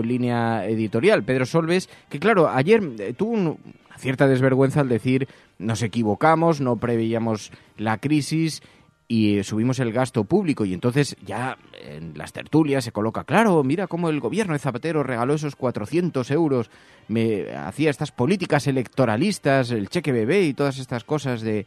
línea editorial. Pedro Solbes, que claro, ayer tuvo una cierta desvergüenza al decir: nos equivocamos, no preveíamos la crisis. y subimos el gasto público, y entonces ya en las tertulias se coloca, claro, mira cómo el gobierno de Zapatero regaló esos 400 euros, hacía estas políticas electoralistas, el cheque bebé y todas estas cosas de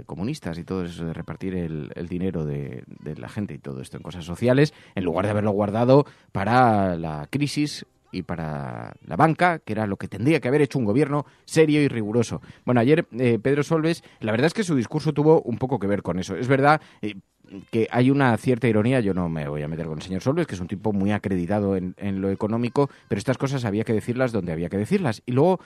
comunistas y todo eso, de repartir el dinero de la gente y todo esto en cosas sociales, en lugar de haberlo guardado para la crisis y para la banca, que era lo que tendría que haber hecho un gobierno serio y riguroso. Bueno, ayer Pedro Solbes, la verdad es que su discurso tuvo un poco que ver con eso. Es verdad que hay una cierta ironía, yo no me voy a meter con el señor Solbes, que es un tipo muy acreditado en lo económico, pero estas cosas había que decirlas donde había que decirlas. Y luego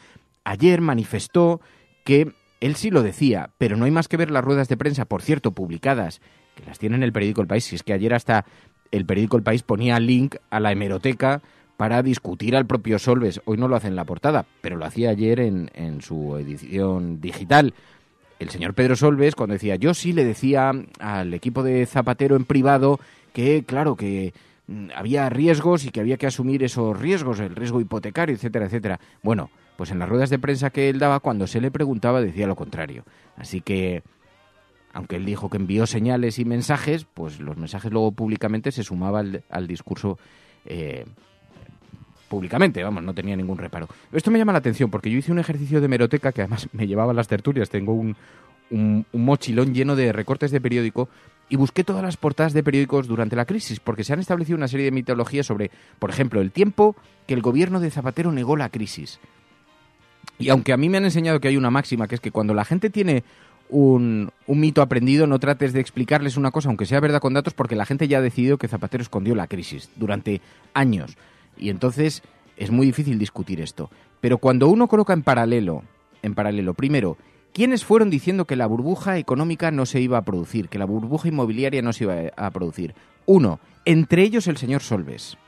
ayer manifestó que él sí lo decía, pero no hay más que ver las ruedas de prensa, por cierto, publicadas, que las tiene en el periódico El País. Si es que ayer hasta el periódico El País ponía link a la hemeroteca para discutir al propio Solbes. Hoy no lo hace en la portada, pero lo hacía ayer en su edición digital. El señor Pedro Solbes, cuando decía, yo sí le decía al equipo de Zapatero en privado que, claro, que había riesgos y que había que asumir esos riesgos, el riesgo hipotecario, etcétera, etcétera. Bueno, pues en las ruedas de prensa que él daba, cuando se le preguntaba, decía lo contrario. Así que, aunque él dijo que envió señales y mensajes, pues los mensajes luego públicamente se sumaban al discurso públicamente, vamos, no tenía ningún reparo. Esto me llama la atención porque yo hice un ejercicio de hemeroteca que además me llevaba a las tertulias. Tengo un mochilón lleno de recortes de periódico y busqué todas las portadas de periódicos durante la crisis, porque se han establecido una serie de mitologías sobre, por ejemplo, el tiempo que el gobierno de Zapatero negó la crisis. Y aunque a mí me han enseñado que hay una máxima, que es que cuando la gente tiene un mito aprendido, no trates de explicarles una cosa, aunque sea verdad con datos, porque la gente ya ha decidido que Zapatero escondió la crisis durante años. Y entonces es muy difícil discutir esto. Pero cuando uno coloca en paralelo, primero, ¿quiénes fueron diciendo que la burbuja económica no se iba a producir, que la burbuja inmobiliaria no se iba a producir? Uno, entre ellos el señor Solbes.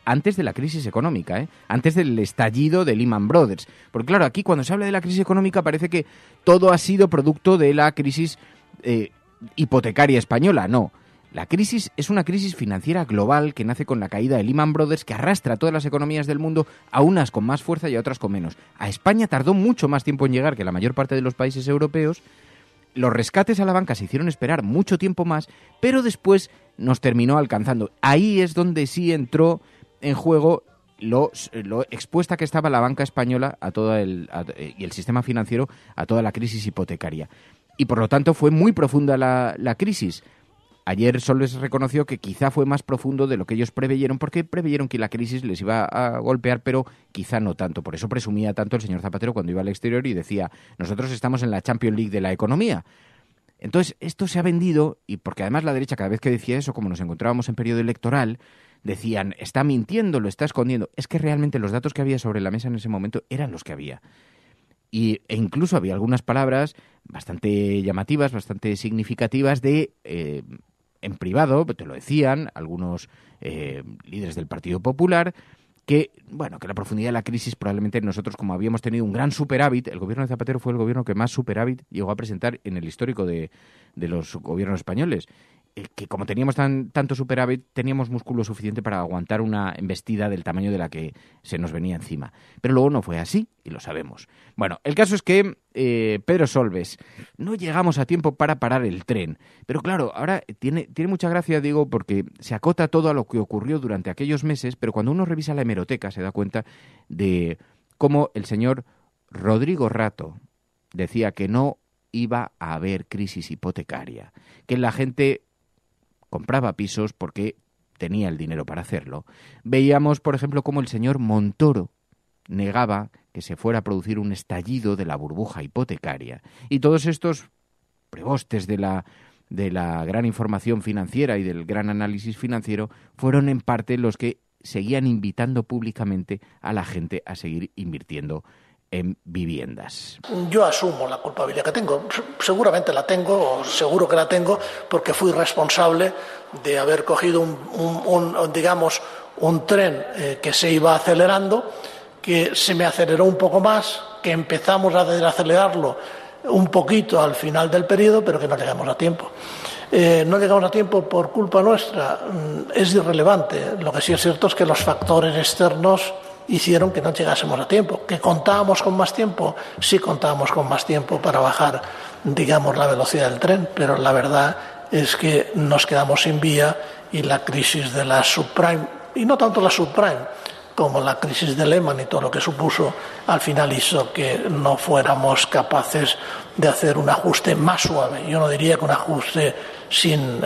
Antes de la crisis económica, antes del estallido de Lehman Brothers. Porque claro, aquí cuando se habla de la crisis económica parece que todo ha sido producto de la crisis hipotecaria española. No. La crisis es una crisis financiera global que nace con la caída de Lehman Brothers, que arrastra a todas las economías del mundo, a unas con más fuerza y a otras con menos. A España tardó mucho más tiempo en llegar que la mayor parte de los países europeos. Los rescates a la banca se hicieron esperar mucho tiempo más, pero después nos terminó alcanzando. Ahí es donde sí entró en juego lo expuesta que estaba la banca española y el sistema financiero a toda la crisis hipotecaria. Y por lo tanto fue muy profunda la crisis. Ayer Solbes reconoció que quizá fue más profundo de lo que ellos preveyeron, porque preveyeron que la crisis les iba a golpear, pero quizá no tanto. Por eso presumía tanto el señor Zapatero cuando iba al exterior y decía, nosotros estamos en la Champions League de la economía. Entonces, esto se ha vendido, y porque además la derecha cada vez que decía eso, como nos encontrábamos en periodo electoral, decían, está mintiendo, lo está escondiendo. Es que realmente los datos que había sobre la mesa en ese momento eran los que había. E incluso había algunas palabras bastante llamativas, bastante significativas en privado, te lo decían algunos líderes del Partido Popular, que la profundidad de la crisis probablemente nosotros, como habíamos tenido un gran superávit, el gobierno de Zapatero fue el gobierno que más superávit llegó a presentar en el histórico de los gobiernos españoles, que como teníamos tanto superávit, teníamos músculo suficiente para aguantar una embestida del tamaño de la que se nos venía encima. Pero luego no fue así, y lo sabemos. Bueno, el caso es que Pedro Solbes, no llegamos a tiempo para parar el tren. Pero claro, ahora tiene mucha gracia, digo, porque se acota todo a lo que ocurrió durante aquellos meses, pero cuando uno revisa la hemeroteca se da cuenta de cómo el señor Rodrigo Rato decía que no iba a haber crisis hipotecaria, que la gente compraba pisos porque tenía el dinero para hacerlo. Veíamos, por ejemplo, cómo el señor Montoro negaba que se fuera a producir un estallido de la burbuja hipotecaria. Y todos estos prebostes de la gran información financiera y del gran análisis financiero fueron en parte los que seguían invitando públicamente a la gente a seguir invirtiendo en viviendas. Yo asumo la culpabilidad que tengo. Seguramente la tengo, o seguro que la tengo, porque fui responsable de haber cogido un tren que se iba acelerando, que se me aceleró un poco más, que empezamos a acelerarlo un poquito al final del periodo, pero que no llegamos a tiempo. No llegamos a tiempo por culpa nuestra, es irrelevante. Lo que sí es cierto es que los factores externos hicieron que no llegásemos a tiempo. ¿Que contábamos con más tiempo? Sí contábamos con más tiempo para bajar digamos, la velocidad del tren, pero la verdad es que nos quedamos sin vía y la crisis de la subprime, y no tanto la subprime, como la crisis de Lehman y todo lo que supuso, al final hizo que no fuéramos capaces de hacer un ajuste más suave. Yo no diría que un ajuste sin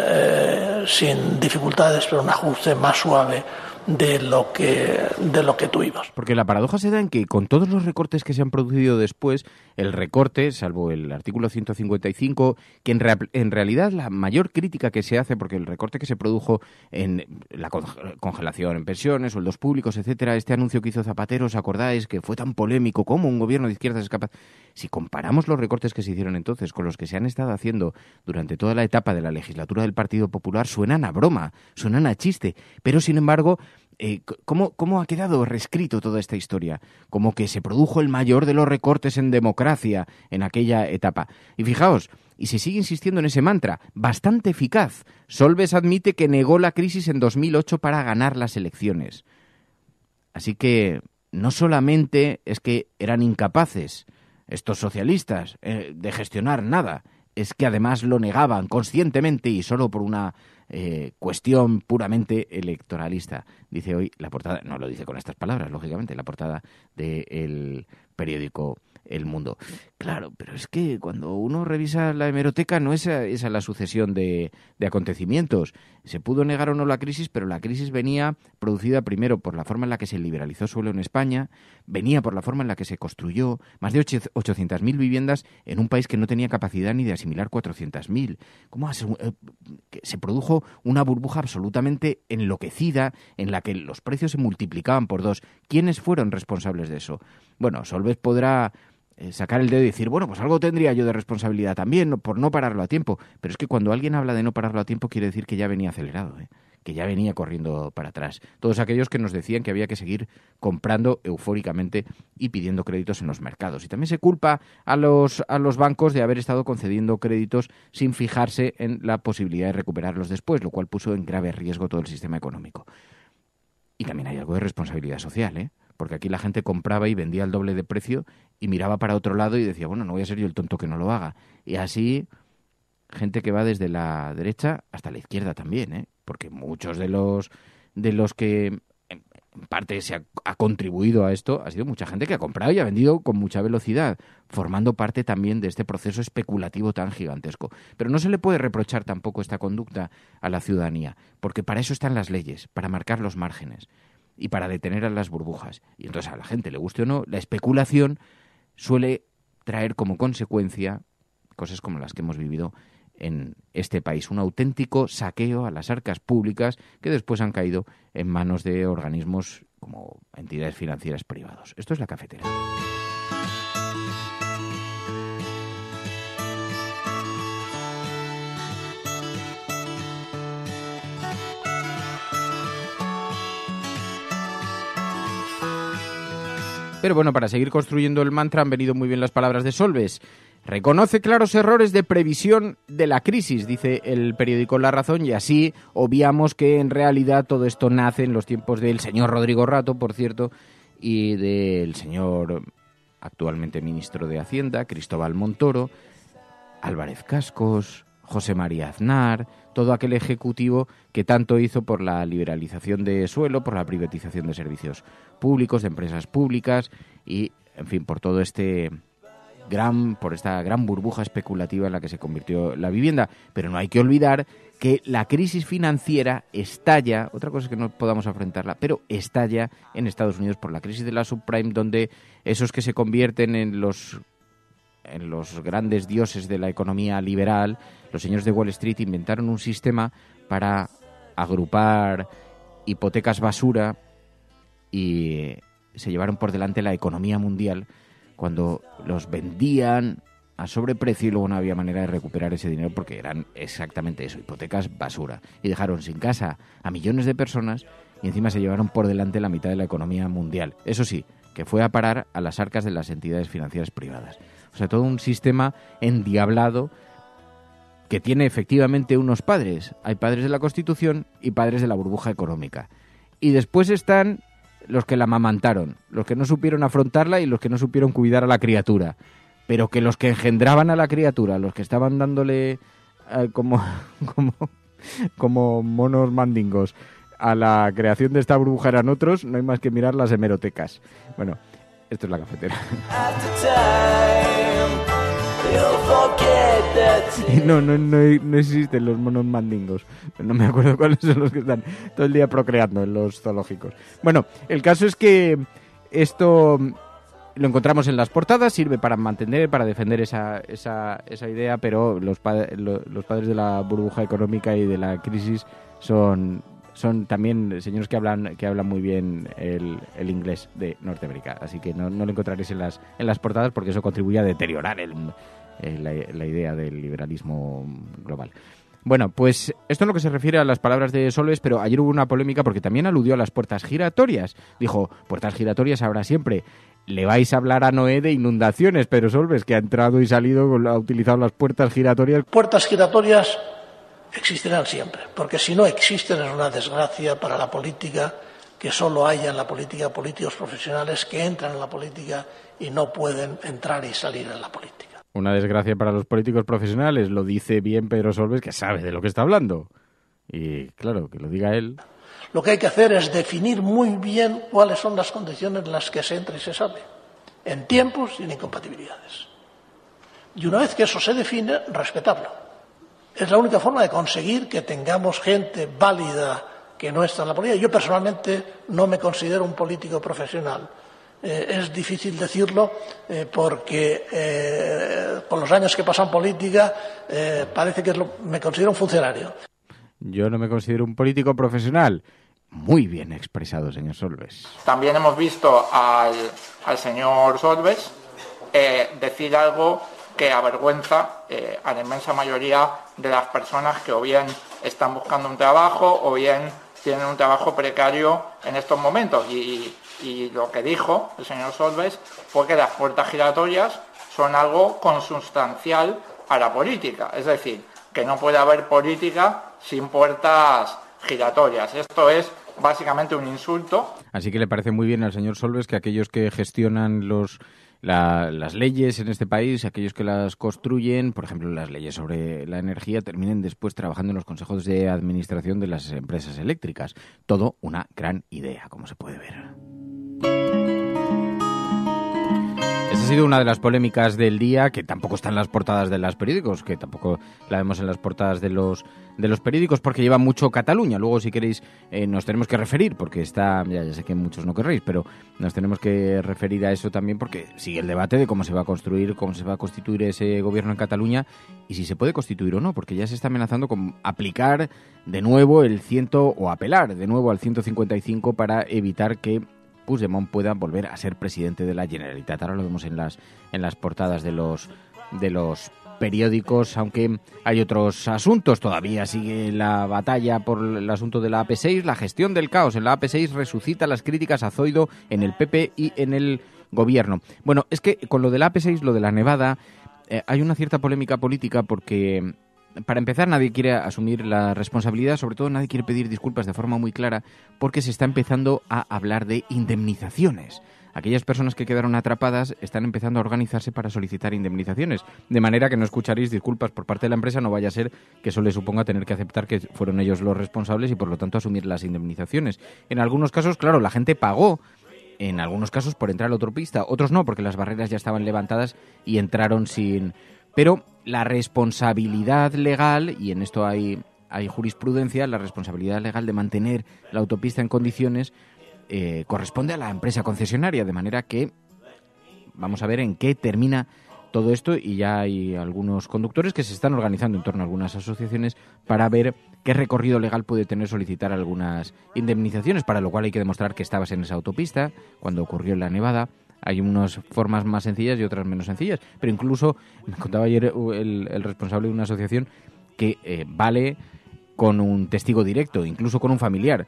dificultades, pero un ajuste más suave de lo que tuvimos. Porque la paradoja se da en que con todos los recortes que se han producido después, el recorte, salvo el artículo 155, que en realidad la mayor crítica que se hace, porque el recorte que se produjo en la congelación en pensiones, sueldos públicos, etcétera, este anuncio que hizo Zapatero, ¿os acordáis? Que fue tan polémico, ¿cómo un gobierno de izquierdas es capaz? Si comparamos los recortes que se hicieron entonces con los que se han estado haciendo durante toda la etapa de la legislatura del Partido Popular, suenan a broma, suenan a chiste, pero sin embargo, ¿cómo ha quedado reescrito toda esta historia? Como que se produjo el mayor de los recortes en democracia en aquella etapa. Y fijaos, y se sigue insistiendo en ese mantra, bastante eficaz. Solbes admite que negó la crisis en 2008 para ganar las elecciones. Así que no solamente es que eran incapaces estos socialistas de gestionar nada, es que además lo negaban conscientemente y solo por una cuestión puramente electoralista. Dice hoy la portada, no lo dice con estas palabras, lógicamente, la portada del periódico El Mundo. Claro, pero es que cuando uno revisa la hemeroteca no es esa la sucesión de acontecimientos. Se pudo negar o no la crisis, pero la crisis venía producida primero por la forma en la que se liberalizó suelo en España, venía por la forma en la que se construyó más de 800.000 viviendas en un país que no tenía capacidad ni de asimilar 400.000. ¿Cómo se produjo una burbuja absolutamente enloquecida en la que los precios se multiplicaban por 2? ¿Quiénes fueron responsables de eso? Bueno, Solbes podrá sacar el dedo y decir, bueno, pues algo tendría yo de responsabilidad también por no pararlo a tiempo. Pero es que cuando alguien habla de no pararlo a tiempo quiere decir que ya venía acelerado, que ya venía corriendo para atrás. Todos aquellos que nos decían que había que seguir comprando eufóricamente y pidiendo créditos en los mercados. Y también se culpa a los bancos de haber estado concediendo créditos sin fijarse en la posibilidad de recuperarlos después, lo cual puso en grave riesgo todo el sistema económico. Y también hay algo de responsabilidad social, porque aquí la gente compraba y vendía al doble de precio y miraba para otro lado y decía, bueno, no voy a ser yo el tonto que no lo haga. Y así, gente que va desde la derecha hasta la izquierda también, porque muchos de los que en parte se ha contribuido a esto ha sido mucha gente que ha comprado y ha vendido con mucha velocidad, formando parte también de este proceso especulativo tan gigantesco. Pero no se le puede reprochar tampoco esta conducta a la ciudadanía, porque para eso están las leyes, para marcar los márgenes y para detener a las burbujas. Y entonces a la gente, le guste o no, la especulación suele traer como consecuencia cosas como las que hemos vivido en este país, un auténtico saqueo a las arcas públicas que después han caído en manos de organismos como entidades financieras privados. Esto es La Cafetera. Pero bueno, para seguir construyendo el mantra han venido muy bien las palabras de Solbes. Reconoce claros errores de previsión de la crisis, dice el periódico La Razón, y así obviamos que en realidad todo esto nace en los tiempos del señor Rodrigo Rato, por cierto, y del señor actualmente ministro de Hacienda, Cristóbal Montoro, Álvarez Cascos, José María Aznar, todo aquel ejecutivo que tanto hizo por la liberalización de suelo, por la privatización de servicios públicos, de empresas públicas y, en fin, por todo esta gran burbuja especulativa en la que se convirtió la vivienda. Pero no hay que olvidar que la crisis financiera estalla, otra cosa es que no podamos afrontarla, pero estalla en Estados Unidos por la crisis de la subprime, donde esos que se convierten en los grandes dioses de la economía liberal, los señores de Wall Street inventaron un sistema para agrupar hipotecas basura y se llevaron por delante la economía mundial cuando los vendían a sobreprecio y luego no había manera de recuperar ese dinero porque eran exactamente eso, hipotecas basura. Y dejaron sin casa a millones de personas y encima se llevaron por delante la mitad de la economía mundial. Eso sí, que fue a parar a las arcas de las entidades financieras privadas. O sea, todo un sistema endiablado que tiene efectivamente unos padres. Hay padres de la Constitución y padres de la burbuja económica. Y después están los que la amamantaron, los que no supieron afrontarla y los que no supieron cuidar a la criatura. pero que los que engendraban a la criatura, los que estaban dándole como monos mandingos a la creación de esta burbuja eran otros, no hay más que mirar las hemerotecas. Bueno, esto es La Cafetera. Y no existen los monos mandingos. No me acuerdo cuáles son los que están todo el día procreando en los zoológicos. Bueno, el caso es que esto lo encontramos en las portadas, sirve para mantener, para defender esa idea, pero los padres de la burbuja económica y de la crisis son también señores que hablan muy bien el inglés de Norteamérica, así que no lo encontraréis en las portadas porque eso contribuye a deteriorar la idea del liberalismo global. Bueno, pues esto es lo que se refiere a las palabras de Solbes, pero ayer hubo una polémica porque también aludió a las puertas giratorias. Dijo, puertas giratorias habrá siempre. Le vais a hablar a Noé de inundaciones, pero Solbes, que ha entrado y salido, ha utilizado las puertas giratorias. Puertas giratorias existirán siempre, porque si no existen es una desgracia para la política que solo haya en la política políticos profesionales que entran en la política y no pueden entrar y salir en la política. Una desgracia para los políticos profesionales, lo dice bien Pedro Solbes, que sabe de lo que está hablando. Y claro, que lo diga él. Lo que hay que hacer es definir muy bien cuáles son las condiciones en las que se entra y se sale, en tiempos y en incompatibilidades. Y una vez que eso se define, respetarlo. Es la única forma de conseguir que tengamos gente válida que no está en la política. Yo personalmente no me considero un político profesional. Es difícil decirlo porque con los años que he pasado en política parece que me considero un funcionario. Yo no me considero un político profesional. Muy bien expresado, señor Solbes. También hemos visto al señor Solbes decir algo que avergüenza a la inmensa mayoría de las personas que o bien están buscando un trabajo o bien tienen un trabajo precario en estos momentos. Y lo que dijo el señor Solbes fue que las puertas giratorias son algo consustancial a la política. Es decir, que no puede haber política sin puertas giratorias. Esto es básicamente un insulto. Así que le parece muy bien al señor Solbes que aquellos que gestionan las leyes en este país, aquellos que las construyen, por ejemplo, las leyes sobre la energía, terminen después trabajando en los consejos de administración de las empresas eléctricas. Todo una gran idea, como se puede ver. Esa ha sido una de las polémicas del día, que tampoco está en las portadas de los periódicos, que tampoco la vemos en las portadas de los periódicos, porque lleva mucho Cataluña. Luego, si queréis, nos tenemos que referir, porque está, ya sé que muchos no querréis, pero nos tenemos que referir a eso también, porque sigue el debate de cómo se va a construir, cómo se va a constituir ese gobierno en Cataluña, y si se puede constituir o no, porque ya se está amenazando con aplicar de nuevo o apelar de nuevo al 155 para evitar que Puigdemont pueda volver a ser presidente de la Generalitat. Ahora lo vemos en las portadas de los periódicos, aunque hay otros asuntos. Todavía sigue la batalla por el asunto de la AP6, la gestión del caos en la AP6 resucita las críticas a Zoido en el PP y en el gobierno. Bueno, es que con lo de la AP6, lo de la nevada, hay una cierta polémica política porque, para empezar, nadie quiere asumir la responsabilidad, sobre todo nadie quiere pedir disculpas de forma muy clara, porque se está empezando a hablar de indemnizaciones. Aquellas personas que quedaron atrapadas están empezando a organizarse para solicitar indemnizaciones, de manera que no escucharéis disculpas por parte de la empresa, no vaya a ser que eso le suponga tener que aceptar que fueron ellos los responsables y por lo tanto asumir las indemnizaciones. En algunos casos, claro, la gente pagó, en algunos casos por entrar a la autopista, otros no, porque las barreras ya estaban levantadas y entraron sin... Pero la responsabilidad legal, y en esto hay jurisprudencia, la responsabilidad legal de mantener la autopista en condiciones corresponde a la empresa concesionaria, de manera que vamos a ver en qué termina todo esto, y ya hay algunos conductores que se están organizando en torno a algunas asociaciones para ver qué recorrido legal puede tener solicitar algunas indemnizaciones, para lo cual hay que demostrar que estabas en esa autopista cuando ocurrió la nevada. Hay unas formas más sencillas y otras menos sencillas, pero incluso me contaba ayer el responsable de una asociación que vale con un testigo directo, incluso con un familiar,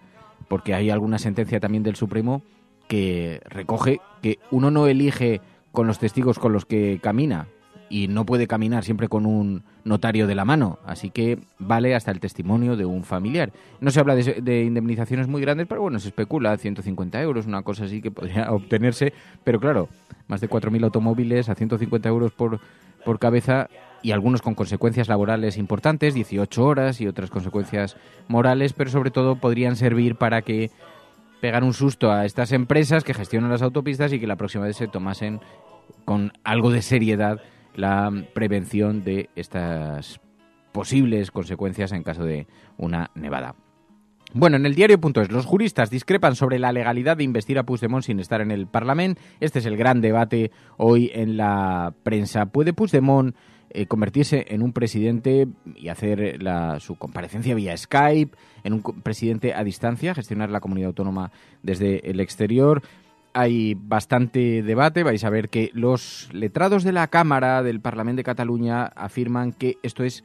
porque hay alguna sentencia también del Supremo que recoge que uno no elige con los testigos con los que camina, y no puede caminar siempre con un notario de la mano, así que vale hasta el testimonio de un familiar. No se habla de indemnizaciones muy grandes, pero bueno, se especula 150 euros, una cosa así que podría obtenerse, pero claro, más de 4.000 automóviles a 150 euros por cabeza, y algunos con consecuencias laborales importantes, 18 horas y otras consecuencias morales, pero sobre todo podrían servir para que pegar un susto a estas empresas que gestionan las autopistas y que la próxima vez se tomasen con algo de seriedad la prevención de estas posibles consecuencias en caso de una nevada. Bueno, en el diario.es, los juristas discrepan sobre la legalidad de investir a Puigdemont sin estar en el Parlament. Este es el gran debate hoy en la prensa. ¿Puede Puigdemont convertirse en un presidente y hacer su comparecencia vía Skype, en un presidente a distancia, gestionar la comunidad autónoma desde el exterior? Hay bastante debate. Vais a ver que los letrados de la Cámara del Parlamento de Cataluña afirman que esto es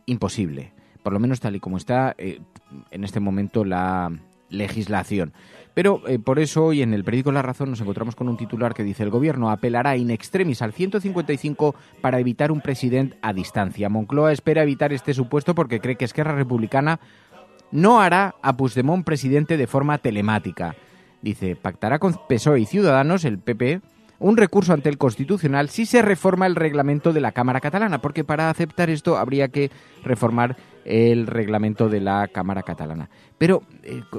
imposible, por lo menos tal y como está en este momento la legislación. Pero por eso hoy en el periódico La Razón nos encontramos con un titular que dice: el gobierno apelará in extremis al 155 para evitar un presidente a distancia. Moncloa espera evitar este supuesto porque cree que Esquerra Republicana no hará a Puigdemont presidente de forma telemática. Dice, pactará con PSOE y Ciudadanos, el PP, un recurso ante el Constitucional si se reforma el reglamento de la Cámara Catalana, porque para aceptar esto habría que reformar el reglamento de la Cámara Catalana. Pero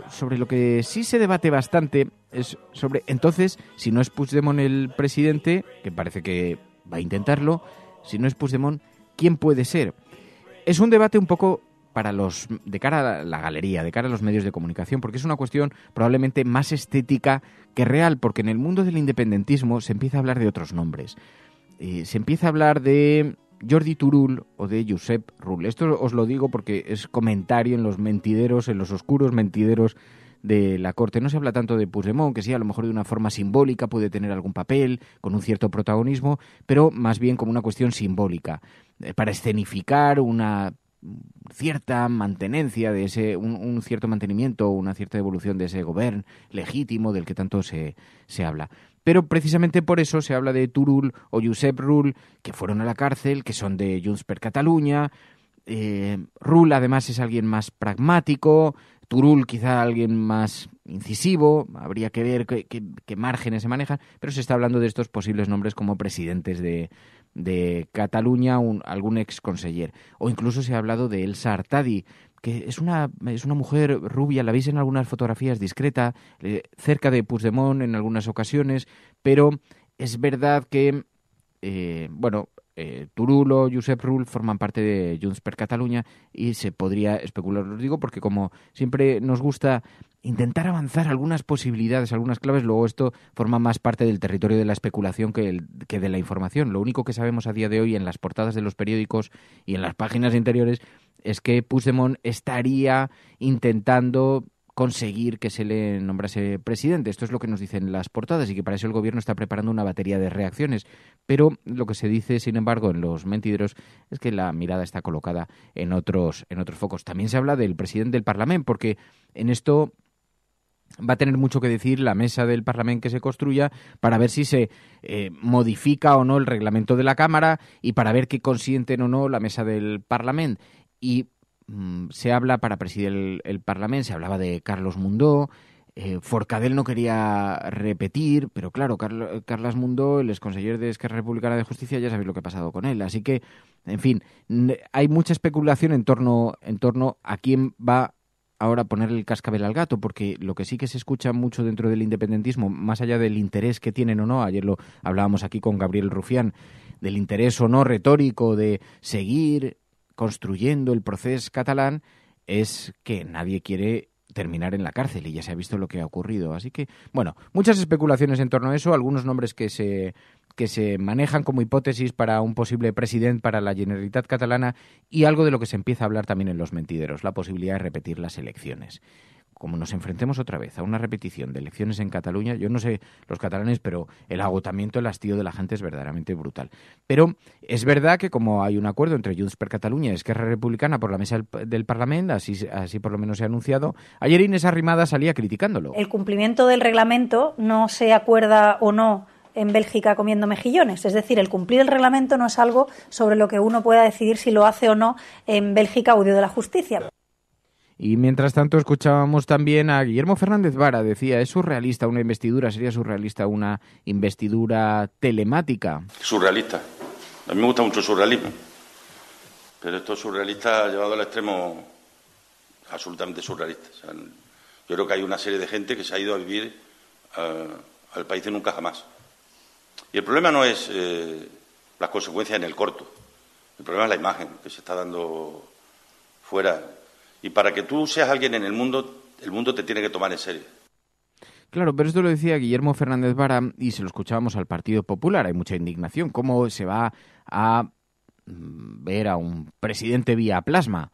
sobre lo que sí se debate bastante es sobre, entonces, si no es Puigdemont el presidente, que parece que va a intentarlo, si no es Puigdemont, ¿quién puede ser? Es un debate un poco de cara a la galería, de cara a los medios de comunicación, porque es una cuestión probablemente más estética que real, porque en el mundo del independentismo se empieza a hablar de otros nombres. Se empieza a hablar de Jordi Turull o de Josep Rull. Esto os lo digo porque es comentario en los mentideros, en los oscuros mentideros de la corte. No se habla tanto de Puigdemont, que sí, a lo mejor de una forma simbólica puede tener algún papel, con un cierto protagonismo, pero más bien como una cuestión simbólica, para escenificar una cierta mantenencia de un cierto mantenimiento, una cierta evolución de ese gobierno legítimo del que tanto se habla. Pero precisamente por eso se habla de Turull o Josep Rull, que fueron a la cárcel, que son de Junts per Catalunya. Rull además es alguien más pragmático, Turull quizá alguien más incisivo, habría que ver qué márgenes se manejan, pero se está hablando de estos posibles nombres como presidentes de Cataluña, algún ex conseller. O incluso se ha hablado de Elsa Artadi, que es una mujer rubia, la veis en algunas fotografías, discreta, cerca de Puigdemont en algunas ocasiones, pero es verdad que, Turull o Josep Rull forman parte de Junts per Catalunya y se podría especular, os digo, porque como siempre nos gusta intentar avanzar algunas posibilidades, algunas claves, luego esto forma más parte del territorio de la especulación que de la información. Lo único que sabemos a día de hoy en las portadas de los periódicos y en las páginas interiores es que Puigdemont estaría intentando conseguir que se le nombrase presidente. Esto es lo que nos dicen las portadas y que para eso el gobierno está preparando una batería de reacciones. Pero lo que se dice, sin embargo, en los mentideros es que la mirada está colocada en otros focos. También se habla del presidente del Parlamento, porque en esto va a tener mucho que decir la mesa del Parlamento que se construya para ver si se modifica o no el reglamento de la Cámara y para ver qué consienten o no la mesa del Parlamento. Y se habla, para presidir el Parlamento, se hablaba de Carlos Mundó. Forcadell no quería repetir, pero claro, Carles Mundó, el exconsellero de Esquerra Republicana de Justicia, ya sabéis lo que ha pasado con él. Así que, en fin, hay mucha especulación en torno a quién va ahora a ponerle el cascabel al gato, porque lo que sí que se escucha mucho dentro del independentismo, más allá del interés que tienen o no, ayer lo hablábamos aquí con Gabriel Rufián, del interés o no retórico de seguir construyendo el proceso catalán, es que nadie quiere terminar en la cárcel y ya se ha visto lo que ha ocurrido. Así que, bueno, muchas especulaciones en torno a eso, algunos nombres que se manejan como hipótesis para un posible presidente para la Generalitat catalana y algo de lo que se empieza a hablar también en los mentideros, la posibilidad de repetir las elecciones. Como nos enfrentemos otra vez a una repetición de elecciones en Cataluña, yo no sé los catalanes, pero el agotamiento, el hastío de la gente es verdaderamente brutal. Pero es verdad que como hay un acuerdo entre Junts per Catalunya y Esquerra Republicana por la mesa del Parlamento, así por lo menos se ha anunciado, ayer Inés Arrimadas salía criticándolo. El cumplimiento del reglamento no se acuerda o no en Bélgica comiendo mejillones. Es decir, el cumplir el reglamento no es algo sobre lo que uno pueda decidir si lo hace o no en Bélgica o de la justicia. Y mientras tanto escuchábamos también a Guillermo Fernández Vara, decía, ¿es surrealista una investidura? ¿Sería surrealista una investidura telemática? Surrealista. A mí me gusta mucho el surrealismo, pero esto surrealista llevado al extremo absolutamente surrealista. O sea, yo creo que hay una serie de gente que se ha ido a vivir al país de nunca jamás. Y el problema no es las consecuencias en el corto, el problema es la imagen que se está dando fuera. Y para que tú seas alguien en el mundo te tiene que tomar en serio. Claro, pero esto lo decía Guillermo Fernández Vara y se lo escuchábamos al Partido Popular. Hay mucha indignación. ¿Cómo se va a ver a un presidente vía plasma?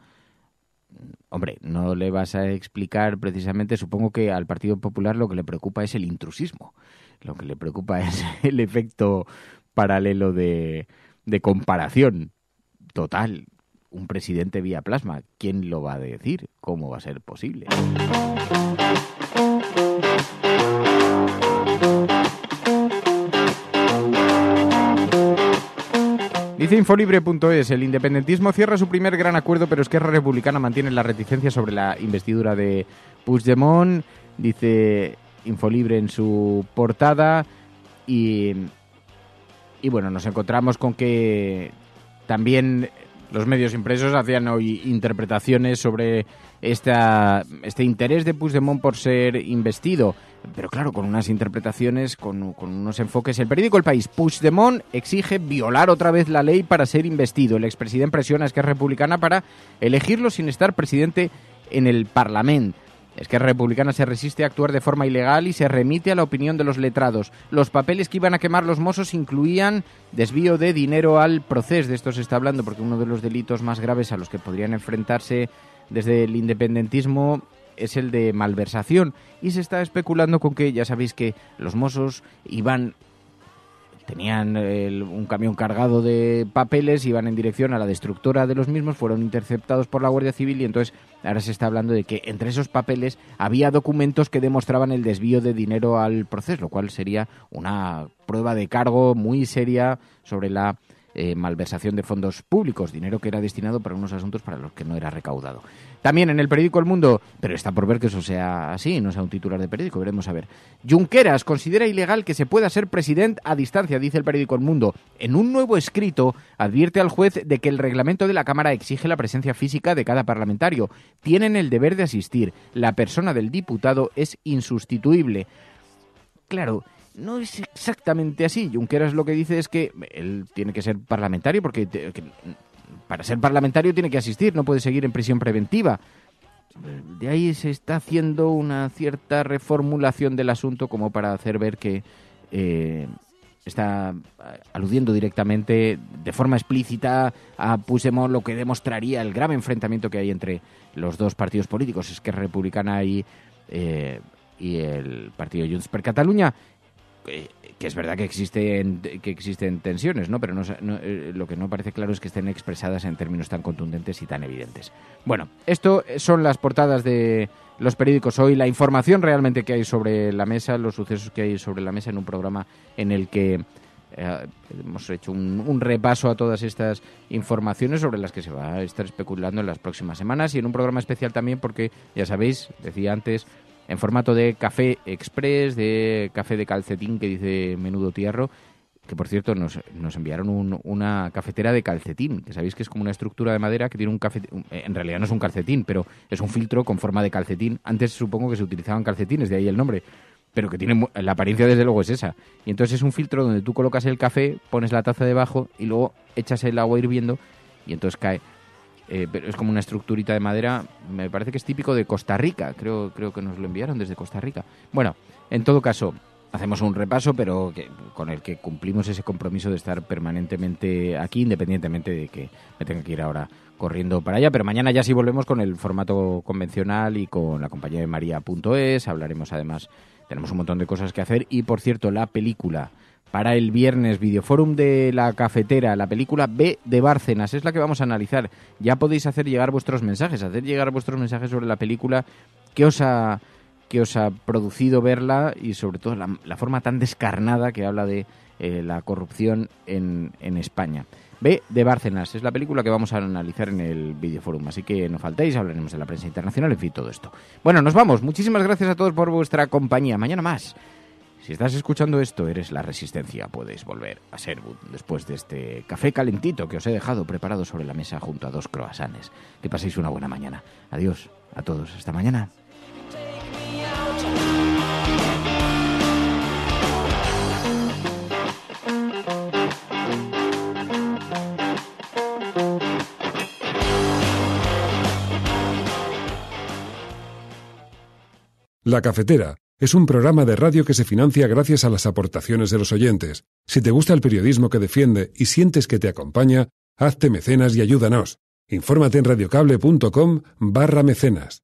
Hombre, no le vas a explicar precisamente, supongo que al Partido Popular lo que le preocupa es el intrusismo. Lo que le preocupa es el efecto paralelo de comparación total. Un presidente vía plasma, ¿quién lo va a decir? ¿Cómo va a ser posible? Dice Infolibre.es, el independentismo cierra su primer gran acuerdo, pero Esquerra Republicana mantiene la reticencia sobre la investidura de Puigdemont, dice Infolibre en su portada, y bueno, nos encontramos con que también los medios impresos hacían hoy interpretaciones sobre este interés de Puigdemont por ser investido, pero claro, con unas interpretaciones, con unos enfoques. El periódico El País: Puigdemont exige violar otra vez la ley para ser investido. El expresidente presiona a Esquerra Republicana para elegirlo sin estar presidente en el Parlamento. Esquerra Republicana se resiste a actuar de forma ilegal y se remite a la opinión de los letrados. Los papeles que iban a quemar los Mossos incluían desvío de dinero al Procés. De esto se está hablando porque uno de los delitos más graves a los que podrían enfrentarse desde el independentismo es el de malversación. Y se está especulando con que, ya sabéis que los Mossos tenían un camión cargado de papeles, iban en dirección a la destructora de los mismos, fueron interceptados por la Guardia Civil y entonces ahora se está hablando de que entre esos papeles había documentos que demostraban el desvío de dinero al Procés, lo cual sería una prueba de cargo muy seria sobre la malversación de fondos públicos, dinero que era destinado para unos asuntos para los que no era recaudado. También en el periódico El Mundo, pero está por ver que eso sea así, no sea un titular de periódico, veremos a ver. Junqueras considera ilegal que se pueda ser presidente a distancia, dice el periódico El Mundo. En un nuevo escrito advierte al juez de que el reglamento de la Cámara exige la presencia física de cada parlamentario. Tienen el deber de asistir. La persona del diputado es insustituible. Claro, no es exactamente así. Junqueras lo que dice es que él tiene que ser parlamentario porque para ser parlamentario tiene que asistir, no puede seguir en prisión preventiva. De ahí se está haciendo una cierta reformulación del asunto como para hacer ver que está aludiendo directamente, de forma explícita, a Puigdemont, lo que demostraría el grave enfrentamiento que hay entre los dos partidos políticos, Esquerra Republicana y el partido Junts per Catalunya. Que es verdad que existen tensiones, ¿no? Pero lo que no parece claro es que estén expresadas en términos tan contundentes y tan evidentes. Bueno, esto son las portadas de los periódicos hoy, la información realmente que hay sobre la mesa, los sucesos que hay sobre la mesa en un programa en el que hemos hecho un repaso a todas estas informaciones sobre las que se va a estar especulando en las próximas semanas y en un programa especial también porque, ya sabéis, decía antes, en formato de café express, de café de calcetín, que dice Menudo Tierro, que por cierto nos enviaron una cafetera de calcetín, que sabéis que es como una estructura de madera que tiene un calcetín, en realidad no es un calcetín, pero es un filtro con forma de calcetín. Antes supongo que se utilizaban calcetines, de ahí el nombre, pero que tiene la apariencia desde luego es esa. Y entonces es un filtro donde tú colocas el café, pones la taza debajo y luego echas el agua hirviendo y entonces cae. Pero es como una estructurita de madera, me parece que es típico de Costa Rica, creo que nos lo enviaron desde Costa Rica. Bueno, en todo caso, hacemos un repaso, pero con el que cumplimos ese compromiso de estar permanentemente aquí, independientemente de que me tenga que ir ahora corriendo para allá. Pero mañana ya sí volvemos con el formato convencional y con la compañía de María.es, hablaremos además, tenemos un montón de cosas que hacer y, por cierto, la película para el viernes, Videoforum de la Cafetera, la película B de Bárcenas, es la que vamos a analizar. Ya podéis hacer llegar vuestros mensajes sobre la película. ¿Qué os ha que os ha producido verla y sobre todo la forma tan descarnada que habla de la corrupción en España. B de Bárcenas es la película que vamos a analizar en el Videoforum, así que no faltéis, hablaremos de la prensa internacional, en fin, todo esto. Bueno, nos vamos. Muchísimas gracias a todos por vuestra compañía. Mañana más. Si estás escuchando esto, eres la Resistencia. Puedes volver a Sherwood después de este café calentito que os he dejado preparado sobre la mesa junto a 2 croissants. Que paséis una buena mañana. Adiós a todos. Hasta mañana. La Cafetera es un programa de radio que se financia gracias a las aportaciones de los oyentes. Si te gusta el periodismo que defiende y sientes que te acompaña, hazte mecenas y ayúdanos. Infórmate en radiocable.com/mecenas.